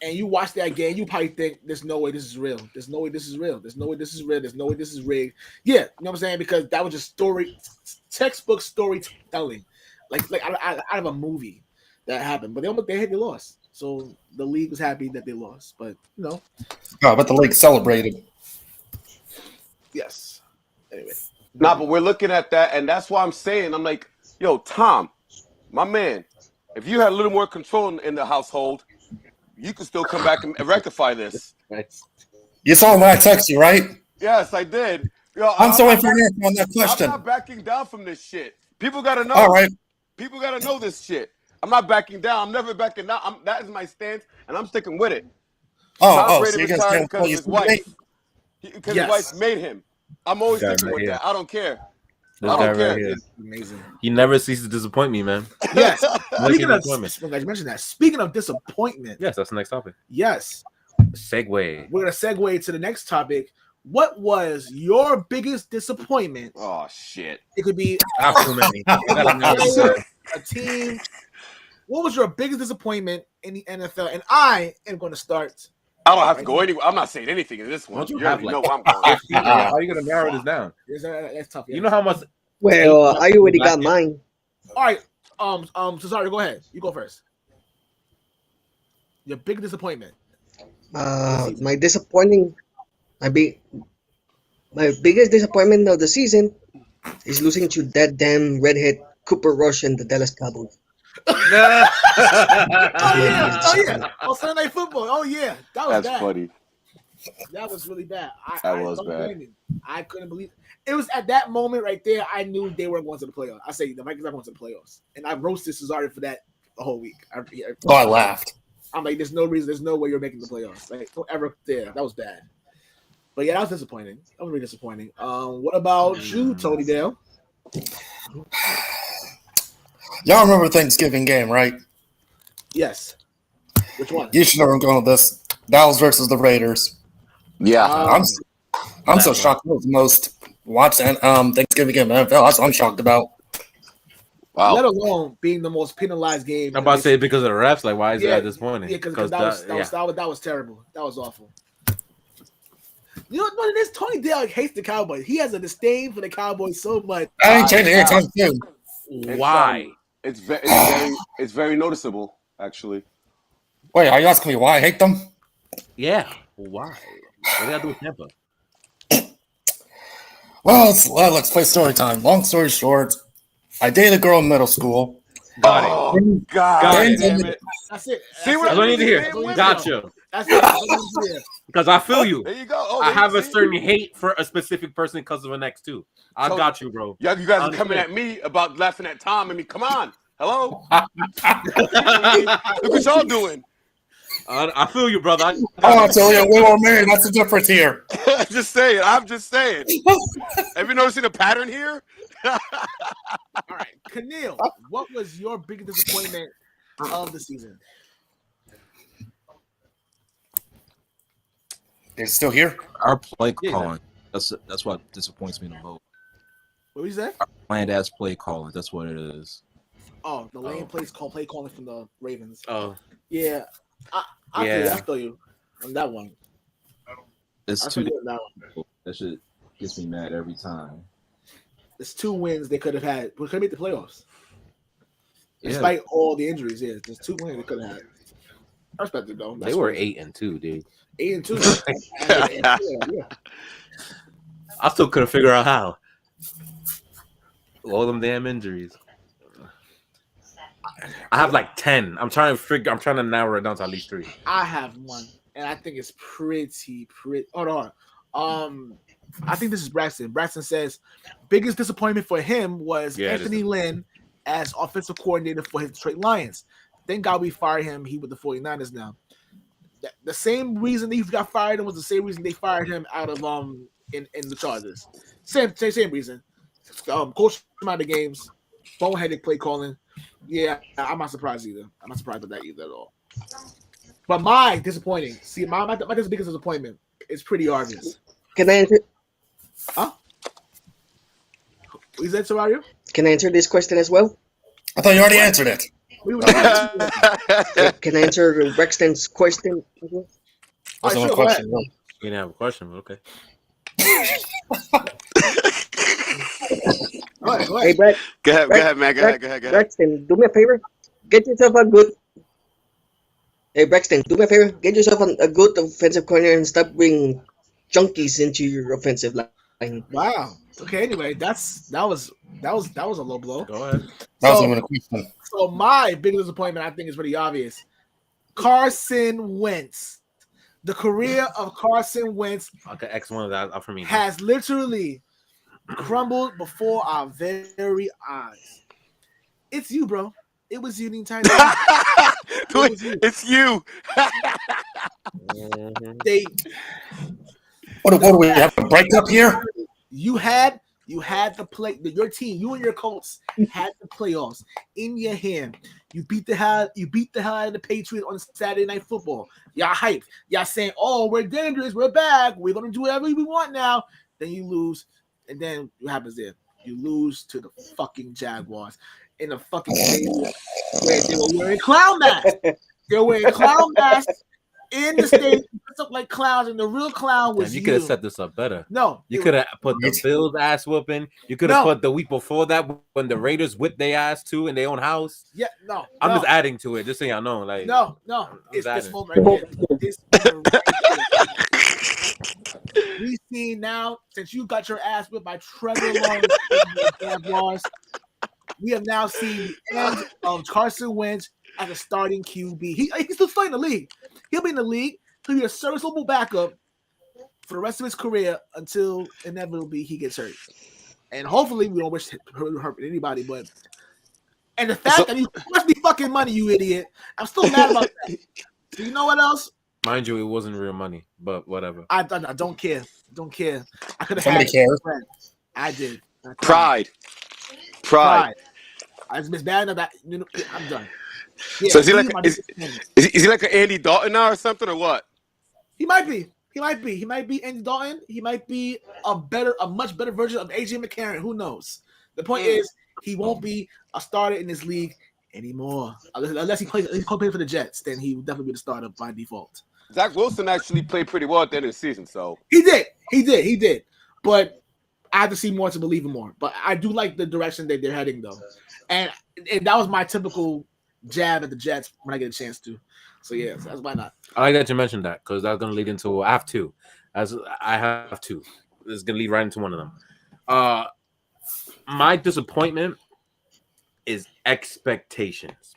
and you watched that game, you probably think there's no way this is real. There's no way this is real. There's no way this is real. There's no way this is rigged. Yeah, you know what I'm saying? Because that was just textbook storytelling, like out of a movie that happened. But they lost. So the league was happy that they lost. But Oh, but the league celebrated. Yes. Anyway. Nah, but we're looking at that, and that's why I'm saying, I'm like, yo, Tom, my man, if you had a little more control in the household, you could still come back and rectify this. You saw my text, you right? Yes, I did. Yo, I'm so waiting for an answer on that I'm question. not backing down from this shit. People gotta know. All right. People gotta know this shit. I'm not backing down. I'm never backing down. That is my stance, and I'm sticking with it. Tom Brady So you're gonna retired stand because of his wife. Because his wife made him. I'm always sticking with that. I don't care. This guy right here. Amazing. He never ceases to disappoint me, man. Yes. Speaking of disappointment. I mentioned that. Speaking of disappointment. Yes, that's the next topic. Yes. Segue. We're gonna segue to the next topic. What was your biggest disappointment? Oh shit! It could be too many. A team. What was your biggest disappointment in the NFL? And I am going to start. I don't have to go anywhere. I'm not saying anything in this one. You already know where I'm going. How are you gonna narrow this down? That's tough. Yeah. You know how much? Well, I already got mine. All right. Cesaro, go ahead. You go first. Your big disappointment. My biggest disappointment of the season is losing to that damn redhead Cooper Rush and the Dallas Cowboys. Oh yeah. Oh, Sunday Night Football. Oh yeah, that was bad. Funny. That was really bad. That was bad. I couldn't believe it. Was at that moment right there. I knew they weren't going to the playoffs. I say the Vikings are going to the playoffs, and I roasted Cesaro for that the whole week. I laughed. I'm like, there's no reason, there's no way you're making the playoffs. Like, don't ever there. That was bad. But yeah, that was disappointing. That was really disappointing. What about you, Tony Dale? Y'all remember Thanksgiving game, right? Yes. Which one? You should know where I'm going with this. Dallas versus the Raiders. Yeah. I'm so shocked. It was the most watched Thanksgiving game in the NFL. That's what I'm shocked about. Wow. Let alone being the most penalized game. I'm about to say because of the refs. Like, why is that disappointing? Yeah, because that was terrible. That was awful. You know what it is? Tony Dale hates the Cowboys. He has a disdain for the Cowboys so much. I ain't changing anytime soon. Why? It's very noticeable, actually. Wait, are you asking me why I hate them? Yeah. Why? What do you got to do with Tampa? Well, let's play story time. Long story short, I dated a girl in middle school. Got it. God damn it. That's it. See what I need to hear. Gotcha. That's it. Because I feel you. There you go. Oh, I have a certain hate for a specific person because of an ex too. I got you, bro. Yeah, you guys are coming at me about laughing at Tom. I mean, come on. Hello? Look what y'all doing. I feel you, brother. I tell you, we were married. That's the difference here. I'm just saying. Have you noticed a pattern here? All right. Keneal, what was your biggest disappointment of the season? It's still here? Our play calling. That's what disappoints me the most. What did you say? Our bland ass play calling. That's what it is. Oh, the lane play calling from the Ravens. Oh. Yeah. I feel you on that one. It's too that shit gets me mad every time. It's 2 wins they could have had. We could have made the playoffs. Despite all the injuries, there's 2 wins they could have had. I respect it though. They were 8-2, dude. 8-2. Yeah. I still couldn't figure out how. All them damn injuries. I have like 10. I'm trying to narrow it down to at least 3. I have 1, and I think it's pretty. Hold on. I think this is Braxton. Braxton says biggest disappointment for him was Anthony Lynn as offensive coordinator for his Detroit Lions. Thank God we fired him. He with the 49ers now. The same reason he got fired was the same reason they fired him out of in the Chargers. Same reason. Coach him out of the games. Boneheaded play calling. Yeah, I'm not surprised either. I'm not surprised by that either at all. But my disappointing. See, my biggest disappointment is pretty obvious. Can I answer? Huh? Is that Sarario? Can I answer this question as well? I thought you already answered it. Can I answer Braxton's question? That's not a question. No. You didn't have a question, but okay. Hey, Brad. Go ahead, man. Go ahead. Braxton, do me a favor. Get yourself a good. Hey, Braxton, do me a favor. Get yourself a good offensive corner and stop bringing junkies into your offensive line. Wow. Okay. Anyway, that was a low blow. Go ahead. That wasn't even a question. So my biggest disappointment, I think, is pretty obvious. Carson Wentz. The career of Carson Wentz Okay, X one of that for me. has literally crumbled before our very eyes. It's you, bro. It was you the entire time. It's you. They What do we have a breakup here? You had the play. Your team, you and your Colts had the playoffs in your hand. You beat the hell out of the Patriots on Saturday Night Football. Y'all hyped. Y'all saying, "Oh, we're dangerous. We're back. We're gonna do whatever we want now." Then you lose, and then what happens there? You lose to the fucking Jaguars in the fucking stadium where they were wearing clown masks. They were wearing clown masks in the stadium, dressed up like clowns, and the real clown was you could have set this up better. No, you could have put the Bills ass whooping. You could have put the week before that when the Raiders whipped their ass too in their own house. Yeah, no. I'm just adding to it, just so y'all know. Like, no, it's this moment right here. This moment right here. We've seen now since you got your ass whipped by Trevor Lawrence. We have now seen the end of Carson Wentz as a starting QB. He's still starting the league. He'll be in the league. He'll be a serviceable backup for the rest of his career until inevitably he gets hurt. And hopefully we don't wish to hurt anybody, but and the fact that you must be fucking money, you idiot. I'm still mad about that. So you know what else? Mind you, it wasn't real money, but whatever. I don't care. Don't care. I could have Somebody had cares. I did. Pride. It's bad enough that I'm done. Yeah, So is he like an Andy Dalton now or something or what? He might be. He might be Andy Dalton. He might be a much better version of AJ McCarron. Who knows? The point is, he won't be a starter in this league anymore. Unless he plays for the Jets, then he will definitely be the starter by default. Zach Wilson actually played pretty well at the end of the season, so He did. But I have to see more to believe in more. But I do like the direction that they're heading, though. And that was my typical jab at the Jets when I get a chance to. So yeah, that's why not. I like that you mentioned that because that's going to lead into I have two. This is going to lead right into one of them. My disappointment is expectations.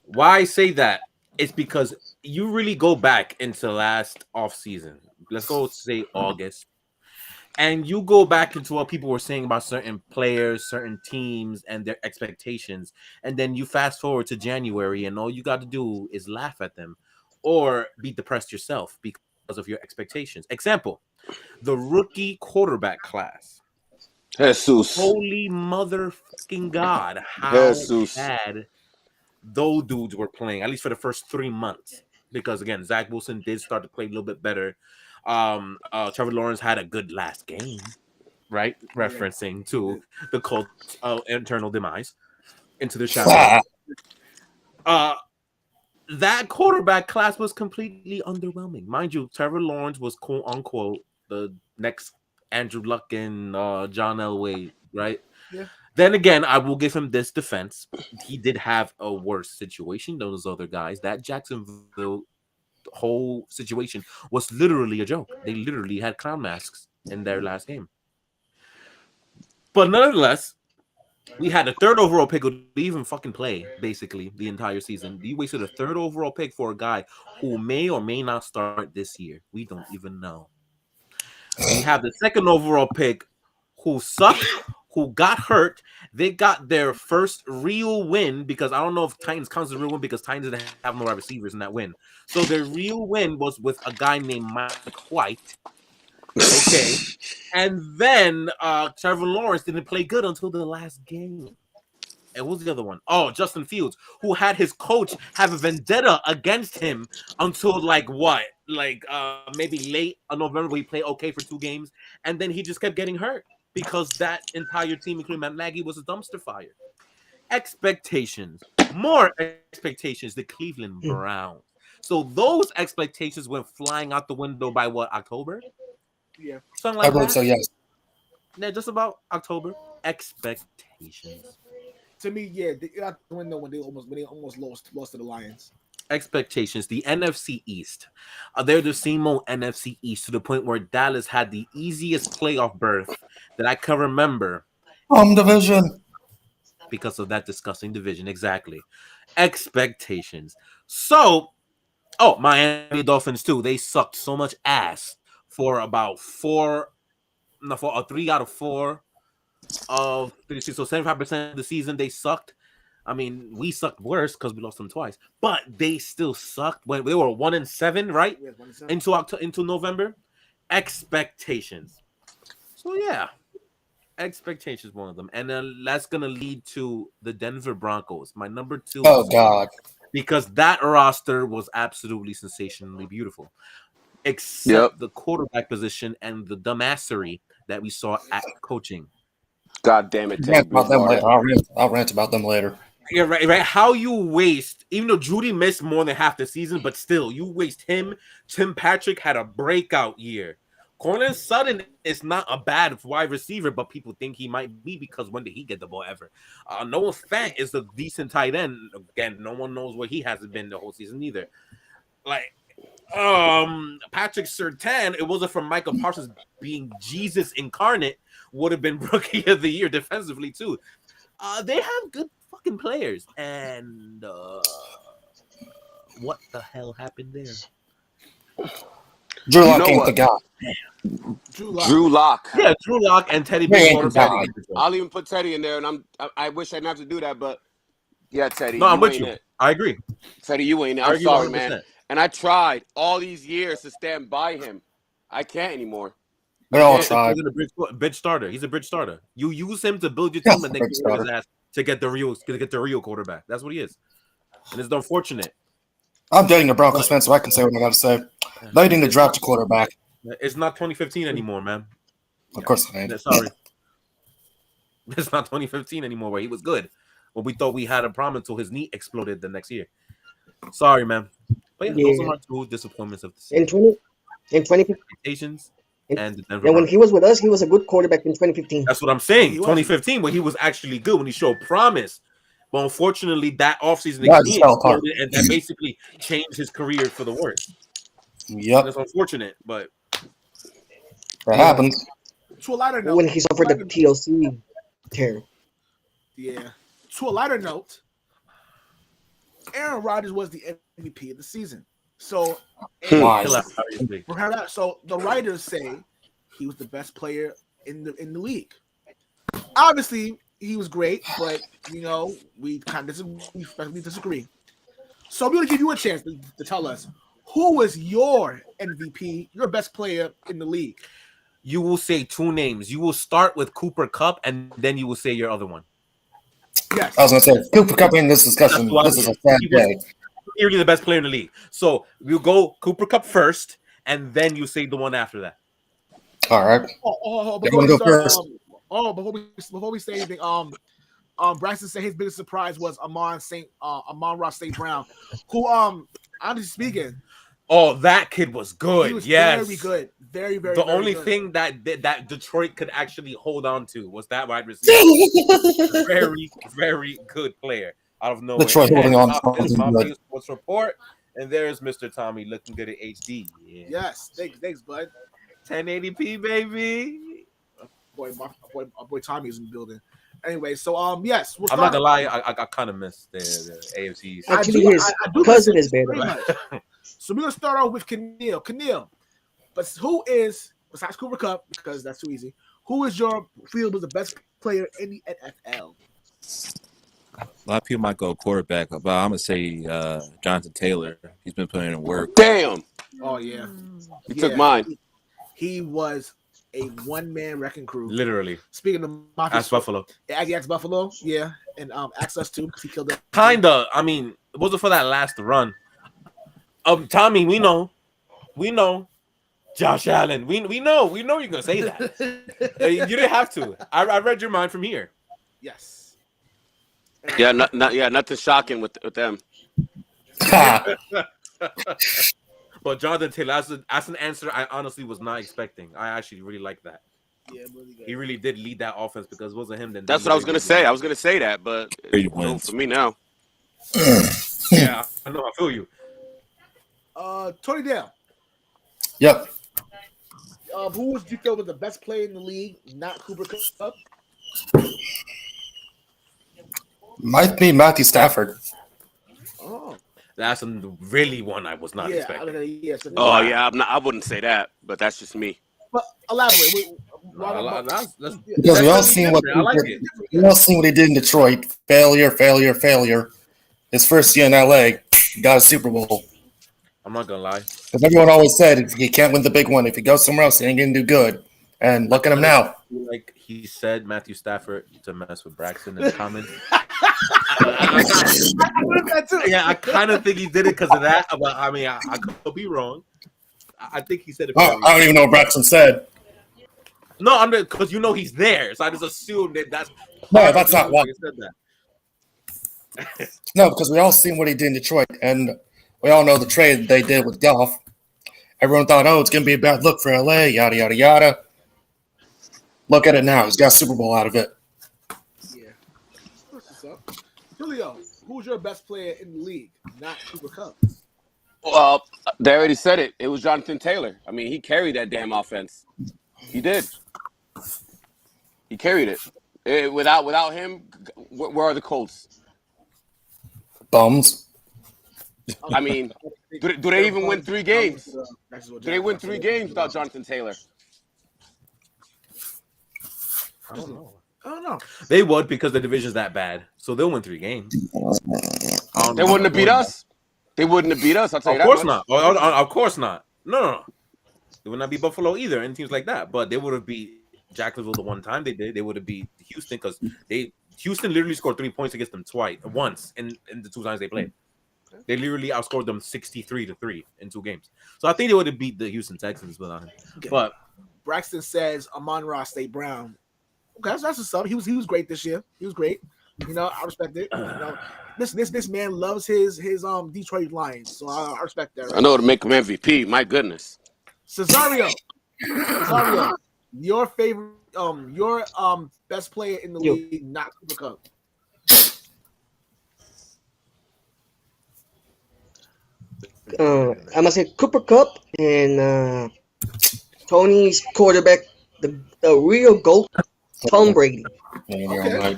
Why I say that? It's because you really go back into last offseason. Let's go say August. And you go back into what people were saying about certain players, certain teams, and their expectations. And then you fast forward to January, and all you got to do is laugh at them or be depressed yourself because of your expectations. Example, the rookie quarterback class. Jesus. Holy motherfucking God. How bad those dudes were playing, at least for the first 3 months. Because, again, Zach Wilson did start to play a little bit better. Trevor Lawrence had a good last game, right? Referencing to the Colts' internal demise into the shadow. That quarterback class was completely underwhelming. Mind you, Trevor Lawrence was quote unquote the next Andrew Luck and John Elway, right? Yeah. Then again, I will give him this defense. He did have a worse situation than those other guys. That Jacksonville whole situation was literally a joke. They literally had clown masks in their last game. But nonetheless, we had a third overall pick who didn't even fucking play basically the entire season. You wasted a third overall pick for a guy who may or may not start this year. We don't even know. We have the second overall pick who sucked, who got hurt. They got their first real win because I don't know if Titans counts as a real win because Titans didn't have no wide receivers in that win. So their real win was with a guy named Mike White. Okay. And then Trevor Lawrence didn't play good until the last game. And what was the other one? Oh, Justin Fields, who had his coach have a vendetta against him until maybe late November where he played okay for 2 games. And then he just kept getting hurt because that entire team, including Matt Nagy, was a dumpster fire. Expectations. More expectations, the Cleveland Browns. So those expectations went flying out the window by what, October? Yeah. Something like that. I wrote so, yes. Yeah, just about October. Expectations. To me, yeah, they got the window when they almost lost to the Lions. Expectations. The NFC East. They're the same old NFC East to the point where Dallas had the easiest playoff berth that I can remember. Division. Because of that disgusting division. Exactly. Expectations. So, Oh, Miami Dolphins too. They sucked so much ass for about 3 out of 4 of 36. So 75% of the season they sucked. I mean, we sucked worse because we lost them twice, but they still sucked when they were 1-7, right? Yeah, 1-7. Into November. Expectations. So yeah, expectations one of them, and then that's gonna lead to the Denver Broncos, my number 2. Oh God, because that roster was absolutely sensationally beautiful, except the quarterback position and the dumbassery that we saw at coaching. God damn it, Teddy rant about them Bridgewater. later. I'll rant about them later. Yeah, right. How you waste, even though Judy missed more than half the season, but still, you waste him. Tim Patrick had a breakout year. Cortland Sutton is not a bad wide receiver, but people think he might be because when did he get the ball ever? Noah Fant is a decent tight end. Again, no one knows where he hasn't been the whole season either. Like, Patrick Surtain, it wasn't from Michael Parsons being Jesus incarnate, would have been rookie of the year defensively too. They have good fucking players, and what the hell happened there? Drew Lock ain't the guy. Drew Lock. Yeah, Drew Lock and Teddy Bridgewater. I'll even put Teddy in there, and I wish I didn't have to do that, but yeah, Teddy. No, I'm with you. I agree. Teddy, you ain't it. I'm sorry, 100%. Man. And I tried all these years to stand by him. I can't anymore. We all tried. He's a bridge starter. He's a bridge starter. You use him to build your team and then get his ass to get the real quarterback. That's what he is. And it's unfortunate. I'm dating a Broncos fan, so I can say what I got to say. They need to draft a quarterback. It's not 2015 anymore, man. Of course it ain't. Sorry. It's not 2015 anymore where he was good. Well, we thought we had a problem until his knee exploded the next year. Sorry, man. But yeah, those are my 2 disappointments of the season. In 2015. And the Denver when he was with us, he was a good quarterback in 2015. That's what I'm saying. 2015, when he was actually good, when he showed promise. But unfortunately, that offseason, and that basically changed his career for the worse. Yep. That's unfortunate, but that happens. To a lighter note, when he suffered the TLC tear. Yeah. To a lighter note, Aaron Rodgers was the MVP of the season. So, so the writers say he was the best player in the league. Obviously, he was great, but we kind of disagree. So I'm going to give you a chance to tell us who was your MVP, your best player in the league. You will say 2 names. You will start with Cooper Kupp, and then you will say your other one. Yes. I was going to say Cooper Kupp in this discussion. This is a sad day. Clearly the best player in the league. So we'll go Cooper Kupp first, and then you say the one after that. All right. Before we say anything, Bryson said his biggest surprise was Amon-Ra St. Brown, who honestly speaking, that kid was good. He was very good. Very, very the very only good. thing that Detroit could actually hold on to was that wide receiver. Very, very good player. Out of nowhere. Detroit holding on. Sports report, and there's Mr. Tommy looking good at HD. Yeah. Yes, thanks, bud. 1080p, baby. Boy, my boy Tommy is in the building. Anyway, so yes, I'm not gonna lie, I kind of miss the AFCs. Actually, his cousin is better. So we're gonna start off with Keneal. Keneal, but who is besides Cooper Kupp, because that's too easy? Who is your field was the best player in the NFL? A lot of people might go quarterback, but I'm gonna say Jonathan Taylor. He's been putting in work. Damn. Oh yeah, he took mine. He was a one-man wrecking crew. Literally. Speaking of Mafia, Ask Buffalo. Aggie asked Buffalo, yeah, and asked us too because he killed them. Kinda. I mean, it wasn't for that last run. Tommy, we know. Josh Allen, we know you're gonna say that. You didn't have to. I read your mind from here. Yes. Yeah, nothing shocking with them. But Jonathan Taylor, that's an answer I honestly was not expecting. I actually really like that. Yeah, really good. He really did lead that offense because it wasn't him. Then that's what I was gonna say. I was gonna say that, but for me now. Yeah, I know. I feel you. Tony Dale. Yep. Who was you feel was the best player in the league? Not Cooper Kupp. Might be Matthew Stafford. Oh, That's really one I was not expecting. I wouldn't say that, but that's just me. But elaborate. Because we all seen what he did in Detroit. Failure. His first year in LA, got a Super Bowl. I'm not gonna lie. Because everyone always said he can't win the big one. If he goes somewhere else, he ain't gonna do good. And look at him now. Like he said, Matthew Stafford to mess with Braxton in the comments. I kind of think he did it because of that. But I mean, I could be wrong. I think he said it. I don't even know what Braxton said. No, I'm because he's there, so I just assumed that's. No, that's not why. Said that. No, because we all seen what he did in Detroit, and we all know the trade they did with Goff. Everyone thought, it's going to be a bad look for LA, yada, yada, yada. Look at it now. He's got a Super Bowl out of it. Yeah. What's up? Julio, who's your best player in the league? Not Cooper Kupp. Well, they already said it. It was Jonathan Taylor. I mean, he carried that damn offense. He did. He carried it. Without him, where are the Colts? Bums. I mean, do they even win 3 games? Do they win 3 games without Jonathan Taylor? I don't know. They would because the division's that bad, so they'll win 3 games. They wouldn't have beat us. They wouldn't have beat us. I'll tell you that. Of course not. Of course not. No. They would not beat Buffalo either, and teams like that. But they would have beat Jacksonville the one time they did. They would have beat Houston because Houston literally scored 3 points against them once in the 2 times they played. They literally outscored them 63-3 in 2 games. So I think they would have beat the Houston Texans without him. Okay. But Braxton says Amon-Ra St. Brown. Okay, that's what's up. He was great this year. He was great. I respect it. This man loves his Detroit Lions, so I respect that. Right? I know to make him MVP. My goodness. Cesario, your favorite, your best player in the league, not Cooper Kupp. I'm gonna say Cooper Kupp and Tony's quarterback, the real GOAT, Tom Brady. Okay.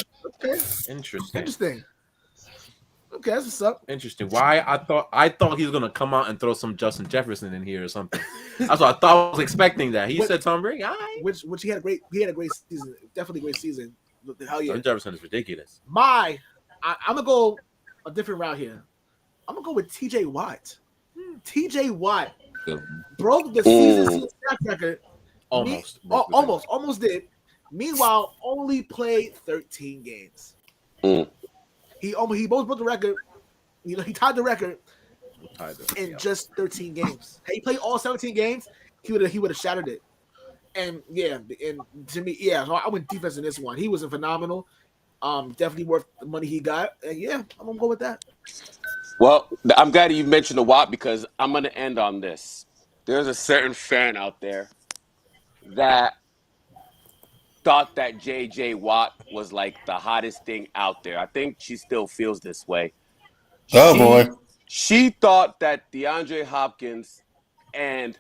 Interesting. Okay, that's what's up. Interesting. Why I thought he was gonna come out and throw some Justin Jefferson in here or something. That's what I thought. I was expecting that. He said Tom Brady. Which he had a great season. Definitely a great season. Hell yeah. Justin Jefferson is ridiculous. I'm gonna go a different route here. I'm gonna go with TJ Watt. TJ Watt broke the season sack record. Almost did. Meanwhile, only played 13 games. He both broke the record. He tied the record in just 13 games. Had he played all 17 games, he would have shattered it. And to me, so I went defense in this one. He was phenomenal. Definitely worth the money he got. And I'm gonna go with that. Well, I'm glad you mentioned the Watt because I'm going to end on this. There's a certain fan out there that thought that J.J. Watt was like the hottest thing out there. I think she still feels this way. Boy. She thought that DeAndre Hopkins and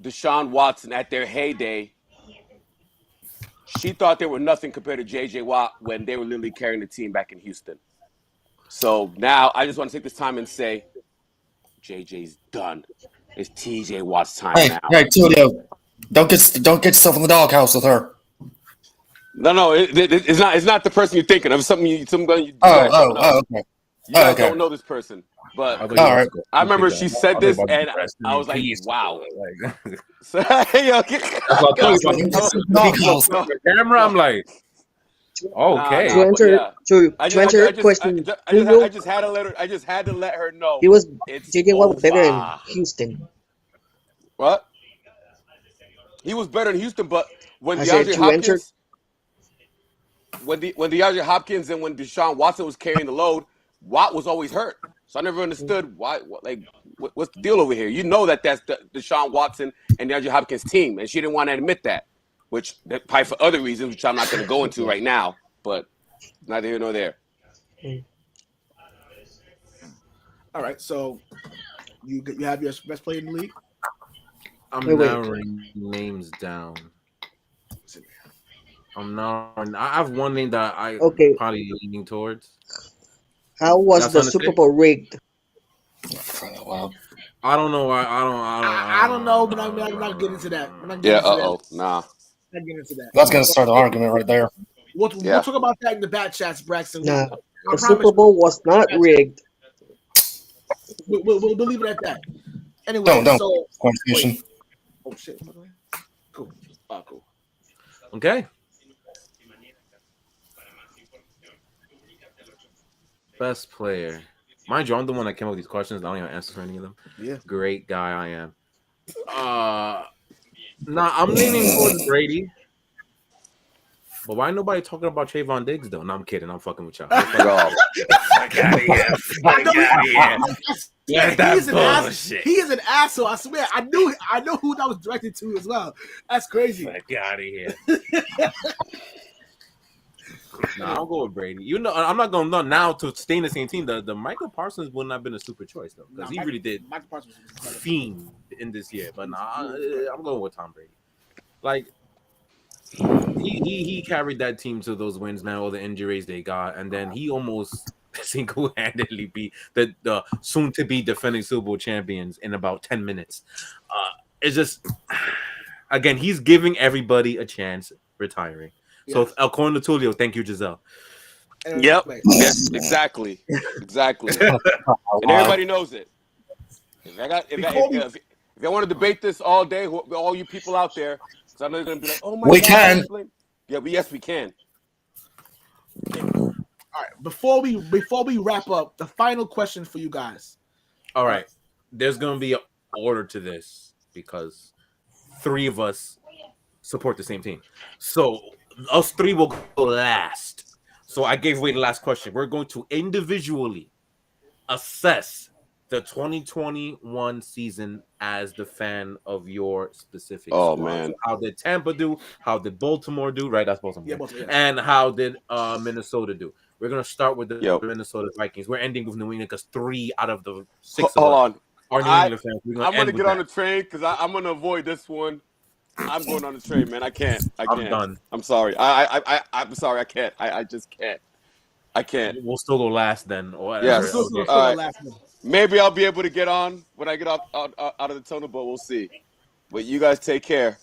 Deshaun Watson at their heyday, she thought they were nothing compared to J.J. Watt when they were literally carrying the team back in Houston. So now I just want to take this time and say, JJ's done. It's TJ Watt's time now. Hey, Tulio, don't get yourself in the doghouse with her. No, it's not the person you're thinking of. Something you okay. You guys don't know this person, but I remember she said this, and I was like, "Wow." Camera, I'm like, okay. To answer your question, I just had to let her know. He was JJ Watt was better in Houston. What? He was better in Houston, but when DeAndre Hopkins, when DeAndre Hopkins and when Deshaun Watson was carrying the load, Watt was always hurt. So I never understood why. What's the deal over here? You know that's the Deshaun Watson and DeAndre Hopkins team, and she didn't want to admit that. Which probably for other reasons, which I'm not going to go into right now, but neither here nor there. All right, so you have your best player in the league? I'm narrowing names down. I have one name that I probably leaning towards. How was the Super Bowl rigged? Wow. I don't know. I don't know, but I'm not getting into that. I'm not Yeah. getting into that. Nah. Not getting into that. That's gonna start an argument right there. We'll talk about that in the bat chats, Braxton. Nah, I the promise Super Bowl was not rigged. we'll leave it at that. Anyway, Don't. so Conversation. wait. Oh shit. Cool. Oh, cool. Okay. Best player. Mind you, I'm the one that came up with these questions. I don't even answer for any of them. Yeah. Great guy I am. I'm leaning towards Brady. But why nobody talking about Trayvon Diggs though? No, I'm kidding. I'm fucking with y'all. Fuck out of here. He is an asshole. I swear. I know who that was directed to as well. That's crazy. Fuck out of here. I'll go with Brady. You know, I'm not going now to stay in the same team. The Michael Parsons wouldn't have been a super choice though, because he really did fiend in this year. But I'm going with Tom Brady. Like he carried that team to those wins, man. All the injuries they got, and then he almost single-handedly beat the soon-to-be defending Super Bowl champions in about 10 minutes. It's just, again, he's giving everybody a chance retiring. So, according to Tulio, thank you, Giselle. Yep. Yes, exactly. And everybody knows it. If I want to debate this all day, all you people out there, because I know you're going to be like, oh my God. We can. Yeah, yes, we can. All right. Before we wrap up, the final question for you guys. All right. There's going to be an order to this because 3 of us support the same team. So, us 3 will go last. So I gave away the last question. We're going to individually assess the 2021 season as the fan of your specific squad. Man. So how did Tampa do? How did Baltimore do? Right, that's Baltimore. Yeah, Baltimore. And how did Minnesota do? We're going to start with the Minnesota Vikings. We're ending with New England because 3 out of the 6 Hold on. are New England fans. I'm going to get on the train because I'm going to avoid this one. I'm going on the train, man. I can't. I'm done. I'm sorry. I'm sorry. I can't. I just can't. I can't. We'll still go last then. Or yes. Okay. All right. Maybe I'll be able to get on when I get out of the tunnel, but we'll see. But you guys take care.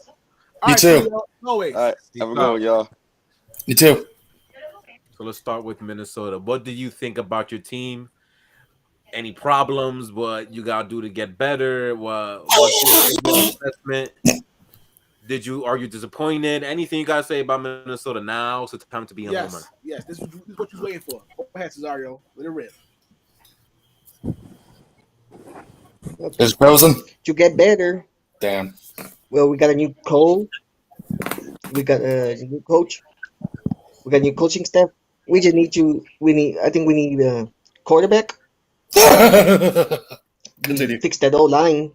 You too. Always. All right. Have a good one, y'all. You too. So let's start with Minnesota. What do you think about your team? Any problems? What you gotta do to get better? What's your assessment? Are you disappointed? Anything you guys say about Minnesota now? So it's time to be on the money. Yes, this is what you're waiting for. Go ahead, Cesario. Let it rip. It's frozen. To get better. Damn. Well, we got a new coach. We got a new coach. We got new coaching staff. I think we need a quarterback. Continue. Fix that O-line.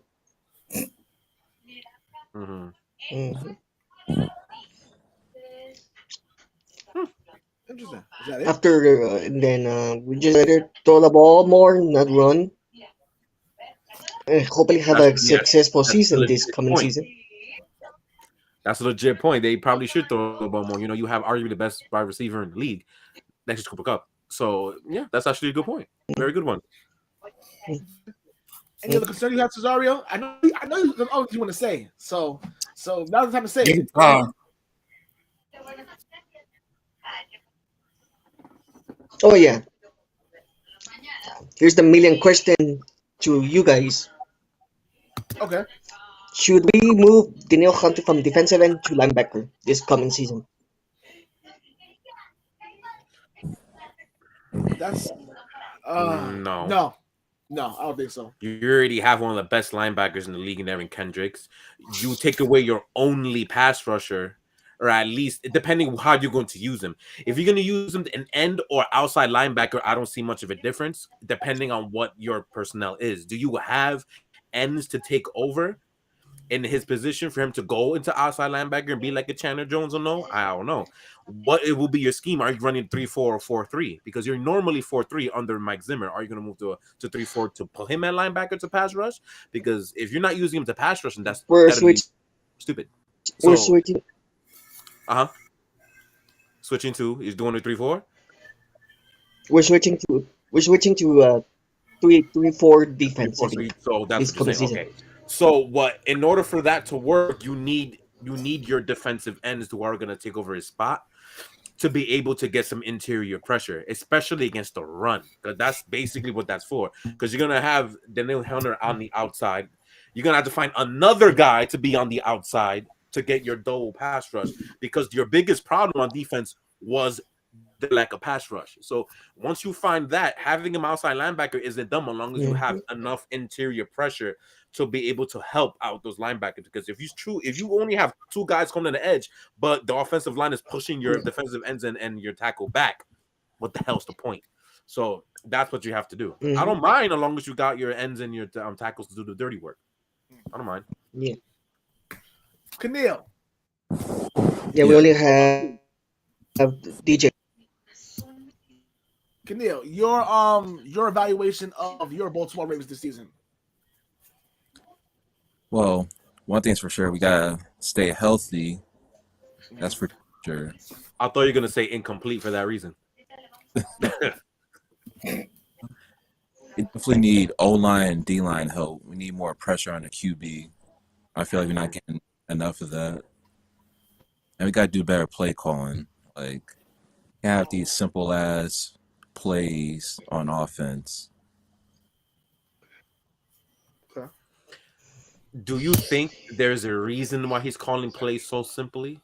Mm-hmm. Interesting. Is that it? After then we just better throw the ball more, not run. Hopefully have a successful season this coming season. That's a legit point. They probably should throw the ball more. You know, you have arguably the best wide receiver in the league next to Cooper Kupp. So yeah, that's actually a good point. Very good one. Any other concern you have, Cesario? I know you want to say. So now's the time to say it. Oh yeah. Here's the million question to you guys. Okay. Should we move Daniel Hunter from defensive end to linebacker this coming season? That's no. No, I don't think so. You already have one of the best linebackers in the league in Evan Kendricks. You take away your only pass rusher, or at least depending on how you're going to use him. If you're going to use him an end or outside linebacker, I don't see much of a difference depending on what your personnel is. Do you have ends to take over in his position for him to go into outside linebacker and be like a Chandler Jones or no? I don't know. What it will be your scheme? Are you running 3-4 or 4-3? Because you're normally 4-3 under Mike Zimmer. Are you going to move to 3-4 to pull him at linebacker to pass rush? Because if you're not using him to pass rush, then that's stupid. We're switching. Switching to he's doing a 3-4. We're switching to 4 defense. I think. So that's This what you're saying. season. Okay. So what? In order for that to work, you need your defensive ends who are going to take over his spot to be able to get some interior pressure, especially against the run. Because that's basically what that's for. Because you're going to have Daniel Hunter on the outside. You're going to have to find another guy to be on the outside to get your double pass rush. Because your biggest problem on defense was the lack of pass rush. So once you find that, having him outside linebacker isn't dumb as long as you have enough interior pressure to be able to help out those linebackers. Because if you only have 2 guys coming to the edge, but the offensive line is pushing your defensive ends and your tackle back, what the hell's the point? So that's what you have to do. I don't mind as long as you got your ends and your tackles to do the dirty work. I don't mind. Yeah. Camille. Yeah, we only have DJ. Camille, your evaluation of your Baltimore Ravens this season. Well, one thing's for sure, we gotta stay healthy. That's for sure. I thought you were gonna say incomplete for that reason. We definitely need O-line and D-line help. We need more pressure on the QB. I feel like we're not getting enough of that. And we gotta do better play calling. Like, have these simple ass plays on offense. Okay. Do you think there's a reason why he's calling plays so simply?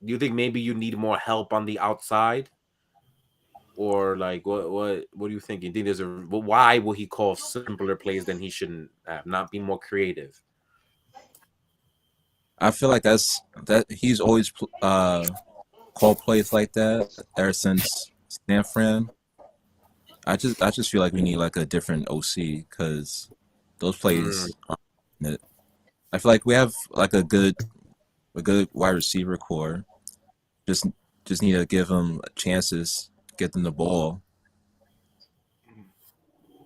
Do you think maybe you need more help on the outside? Or like what do you think? You think there's why will he call simpler plays than he shouldn't have? Not be more creative? I feel like that he's always called plays like that ever since San Fran. I just feel like we need like a different OC because those plays aren't. I feel like we have like a good wide receiver core. Just need to give them chances, get them the ball.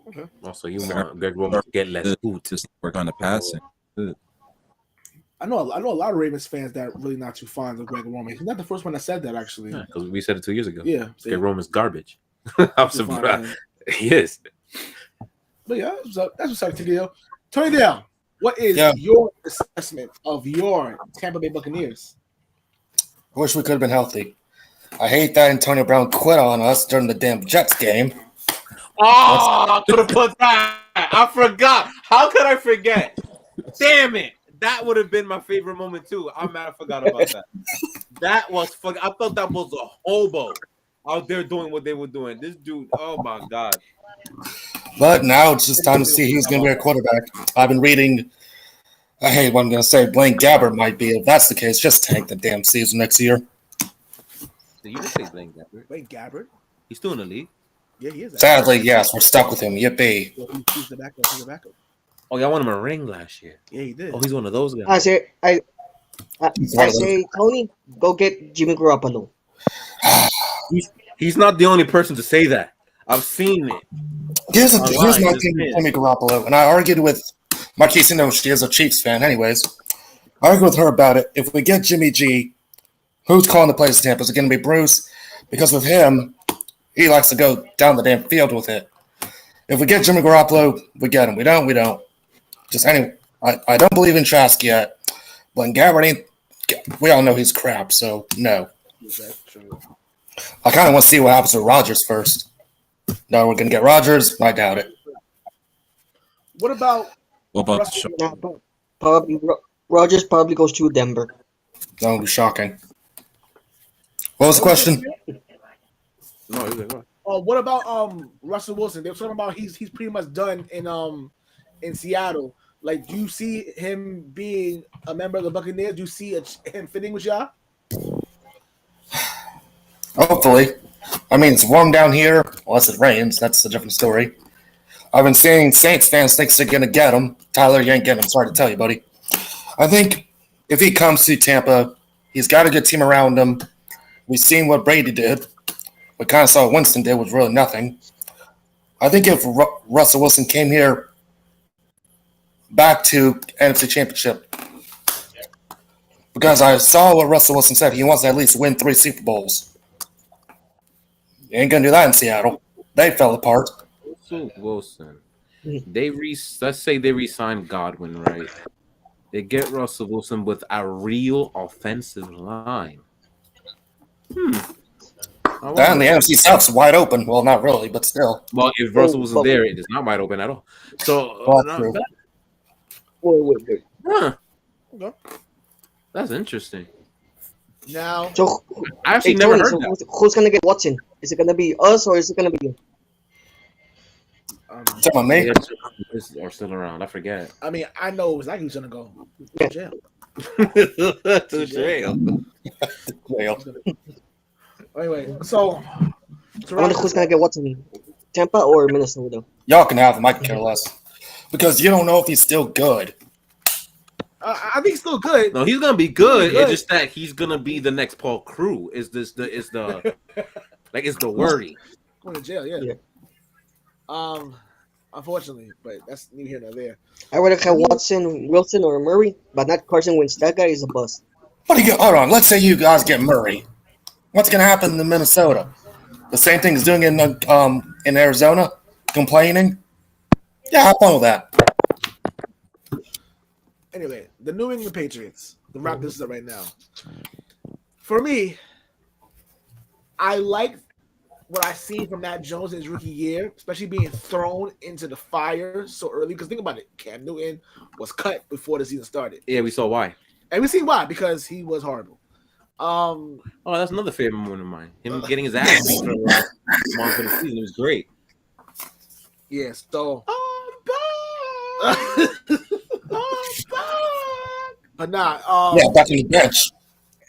Okay. Also, you want Greg Roman to get less food. Just work on the passing. Good. I know a lot of Ravens fans that are really not too fond of Greg Roman. He's not the first one that said that, actually. Because we said it 2 years ago. Yeah. Greg Roman's garbage. I'm surprised. He is. But yeah, that's what's up, TDO. Tony Dale, what is your assessment of your Tampa Bay Buccaneers? I wish we could have been healthy. I hate that Antonio Brown quit on us during the damn Jets game. Oh, I could have put that. I forgot. How could I forget? Damn it. That would have been my favorite moment, too. I'm mad I forgot about that. That was fucking. I thought that was a hobo out there doing what they were doing. This dude, oh my God. But now it's just time to see who's going to be our quarterback. I've been reading. I hate what I'm going to say. Blaine Gabbert might be. If that's the case, just tank the damn season next year. So you just say Blaine Gabbert. Blaine Gabbert? He's still in the league. Yeah, he is. Sadly, yes, we're stuck with him. Yippee. He's the backup. Oh, y'all won him a ring last year. Yeah, he did. Oh, he's one of those guys. I say, Tony, go get Jimmy Garoppolo. He's not the only person to say that. I've seen it. Here's my opinion on Jimmy Garoppolo, and I argued with Marquise. She is a Chiefs fan, anyways. I argued with her about it. If we get Jimmy G, who's calling the plays in Tampa? Is it going to be Bruce? Because with him, he likes to go down the damn field with it. If we get Jimmy Garoppolo, we get him. We don't. Just anyway, I don't believe in Trask yet. But Gabbert ain't. We all know he's crap, so no. I kind of want to see what happens with Rodgers first. No, we're going to get Rodgers. I doubt it. What about probably Rodgers probably goes to Denver. That would be shocking. What was the question? No, what about Russell Wilson? They were talking about he's pretty much done in Seattle. Like, do you see him being a member of the Buccaneers? Do you see him fitting with y'all? Hopefully. I mean, it's warm down here. Unless it rains. That's a different story. I've been seeing Saints fans think they're going to get him. Tyler, you ain't getting him. Sorry to tell you, buddy. I think if he comes to Tampa, he's got a good team around him. We've seen what Brady did. We kind of saw what Winston did was really nothing. I think if Russell Wilson came here back to NFC Championship, because I saw what Russell Wilson said. He wants to at least win 3 Super Bowls. You ain't going to do that in Seattle. They fell apart. Wilson. let's say they re-sign Godwin, right? They get Russell Wilson with a real offensive line. And the NFC South's wide open. Well, not really, but still. Well, if Russell wasn't there, it is not wide open at all. So, Wait. huh, Okay. that's interesting. Now, So, I actually never Tony, heard so that. who's gonna get Watson? Is it gonna be us or is it gonna be you? Talking about me? Are still around. I forget. I mean, I know exactly who's gonna go Yeah. to jail. To jail. Well, Anyway, so I wonder who's gonna get Watson, Tampa or Minnesota? y'all can have him. I can care less. Because you don't know if he's still good. I think he's still good. No, he's gonna be good. Good. It's just that he's gonna be the next Paul Crew. Is the worry? Going to jail, yeah. Yeah. Unfortunately, but that's neither here nor there. I would have had Watson, Wilson, or Murray, but not Carson Wentz. That guy is a bust. What do you hold on? Let's say you guys get Murray. What's gonna happen in Minnesota? The same thing as doing in Arizona, complaining. Yeah, have fun with that. Anyway, the New England Patriots, the wrap this up right now. For me, I like what I see from Matt Jones in his rookie year, especially being thrown into the fire so early. Because think about it, Cam Newton was cut before the season started. Yeah, we saw why. And we see why, because he was horrible. Oh, that's another favorite moment of mine. Him getting his ass beat for the last month of the season. It was great. Yeah, so but nah, Yeah, back on the bench.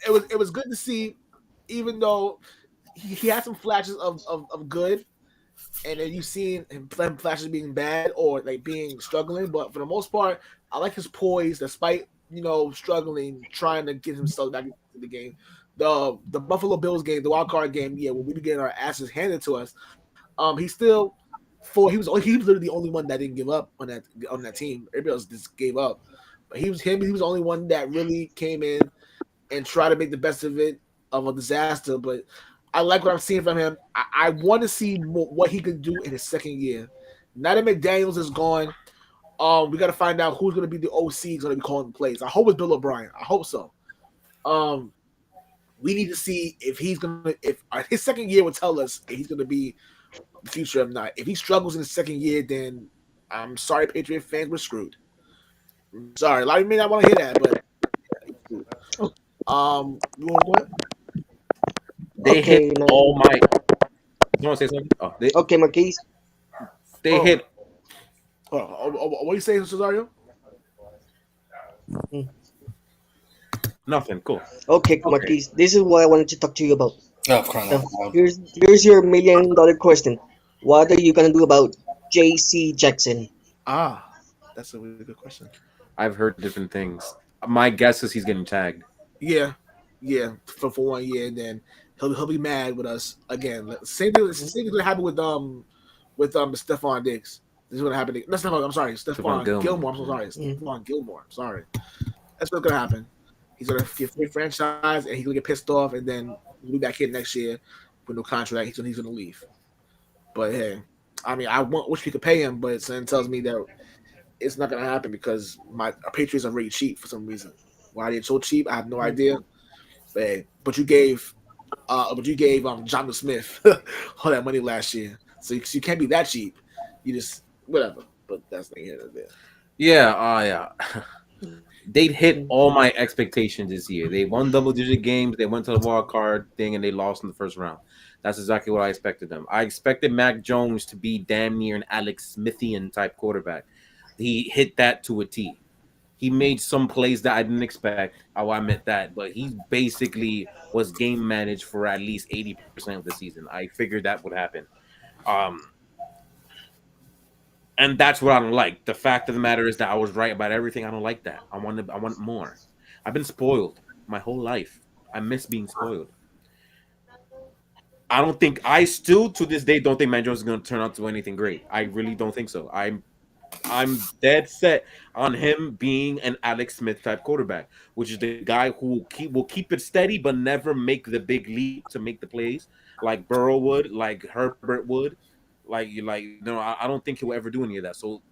it was good to see, even though he had some flashes of good, and then you've seen him flashes being bad or like being struggling. But for the most part, I like his poise, despite struggling, trying to get himself back into the game. The Buffalo Bills game, the wild card game, yeah, when we be getting our asses handed to us, he still he was literally the only one that didn't give up on that team. Everybody else just gave up. But he was the only one that really came in and tried to make the best of it, of a disaster. But I like what I'm seeing from him. I want to see what he could do in his second year. Now that McDaniels is gone, we got to find out who's going to be the OC. Is going to be calling the plays. I hope it's Bill O'Brien. I hope so. We need to see if his second year will tell us if he's going to be the future or not. If he struggles in his second year, then I'm sorry, Patriot fans, we're screwed. Sorry, a lot of you may not want to hear that, but you want to go ahead? They hit all my. You want to say something? Oh, Okay, Marquise. They hit. What are you saying, Cesario? Nothing. Cool. Okay, Marquise. This is what I wanted to talk to you about. Oh, crying out loud. Here's your $1 million question. What are you gonna do about J.C. Jackson? That's a really good question. I've heard different things. My guess is he's getting tagged. Yeah, for 1 year, and then he'll be mad with us again. Same thing that happened with Stephon Diggs. This is what happened. Not Stephon. I'm sorry, Stephon Gilmore. I'm so sorry, Stephon Gilmore. I'm sorry. That's what's gonna happen. He's gonna get free franchise, and he's gonna get pissed off, and then he'll be back here next year with no contract. He's gonna leave. But hey, I mean, wish we could pay him, but something tells me that it's not gonna happen because our Patriots are really cheap for some reason. Why they're so cheap, I have no idea. But hey, but you gave John Smith all that money last year, so you can't be that cheap. You just whatever. But that's not here nor there. Yeah. They hit all my expectations this year. They won double-digit games. They went to the wild card thing, and they lost in the first round. That's exactly what I expected them. I expected Mac Jones to be damn near an Alex Smithian type quarterback. He hit that to a T. He made some plays that I didn't expect. Oh, I meant that. But he basically was game managed for at least 80% of the season. I figured that would happen. And that's what I don't like. The fact of the matter is that I was right about everything. I don't like that. I want more. I've been spoiled my whole life. I miss being spoiled. I still to this day don't think Mac Jones is going to turn out to anything great. I really don't think so. I'm dead set on him being an Alex Smith type quarterback, which is the guy who will keep it steady but never make the big leap to make the plays like Burrow would, like Herbert would. I don't think he'll ever do any of that. So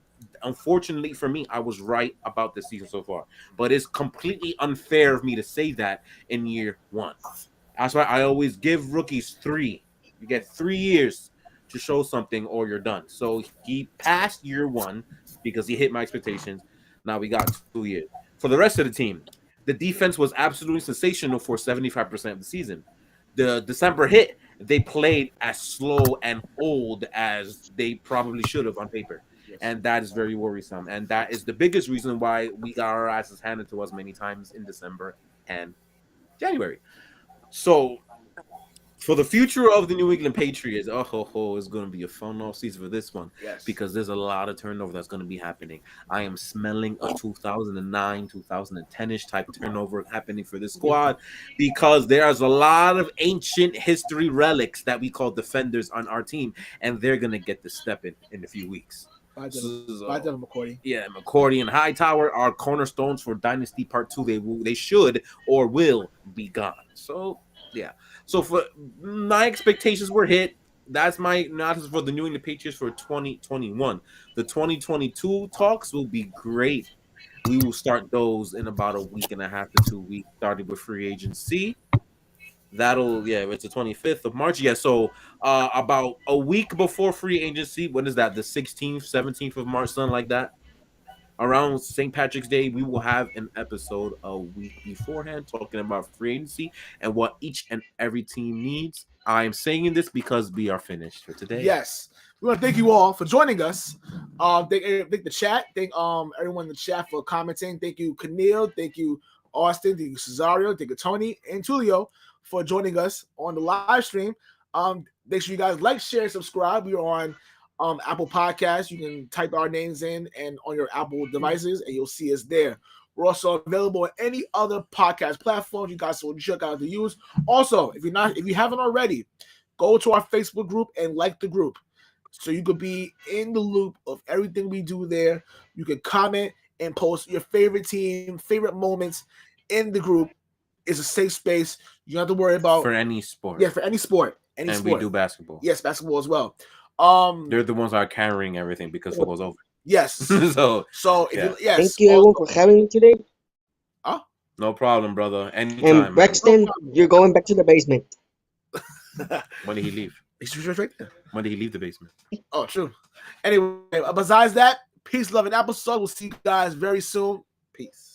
unfortunately for me, I was right about this season so far. But it's completely unfair of me to say that in year one. That's why I always give rookies 3. You get 3 years to show something or you're done. So he passed year 1 because he hit my expectations. Now we got 2 years. For the rest of the team, the defense was absolutely sensational for 75% of the season. The December hit, they played as slow and old as they probably should have on paper. And that is very worrisome. And that is the biggest reason why we got our asses handed to us many times in December and January. So, for the future of the New England Patriots, it's going to be a fun off season for this one. Yes. Because there's a lot of turnover that's going to be happening. I am smelling a 2009, 2010-ish type turnover happening for this squad because there's a lot of ancient history relics that we call defenders on our team, and they're going to get the step in a few weeks. McCourty. Yeah, McCourty and Hightower are cornerstones for Dynasty Part 2. They should or will be gone. So, yeah. So for my expectations were hit. That's my analysis for the New England Patriots for 2021. The 2022 talks will be great. We will start those in about a week and a half to 2 weeks, starting with free agency. It's the 25th of March. Yeah, so about a week before free agency, when is that? The 16th, 17th of March, something like that. Around St. Patrick's Day, we will have an episode a week beforehand talking about free agency and what each and every team needs. I am saying this because we are finished for today. Yes. We want to thank you all for joining us. Thank the chat. Thank everyone in the chat for commenting. Thank you, Keneal. Thank you, Austin. Thank you, Cesario. Thank you, Tony and Tulio for joining us on the live stream. Make sure you guys like, share, subscribe. We are on Apple Podcasts. You can type our names in and on your Apple devices, and you'll see us there. We're also available on any other podcast platforms you guys will check out to use. Also, if you haven't already, go to our Facebook group and like the group, so you could be in the loop of everything we do there. You can comment and post your favorite team, favorite moments in the group. It's a safe space. You don't have to worry about for any sport. Yeah, for any sport. We do basketball. Yes, basketball as well. They're the ones that are carrying everything because football's over. Yes. so Thank you everyone for having me today. No problem, brother. Anytime. And Braxton, you're going back to the basement. When did he leave? He's right there. When did he leave the basement? Oh, true. Anyway, besides that, peace, love, and applesauce. We'll see you guys very soon. Peace.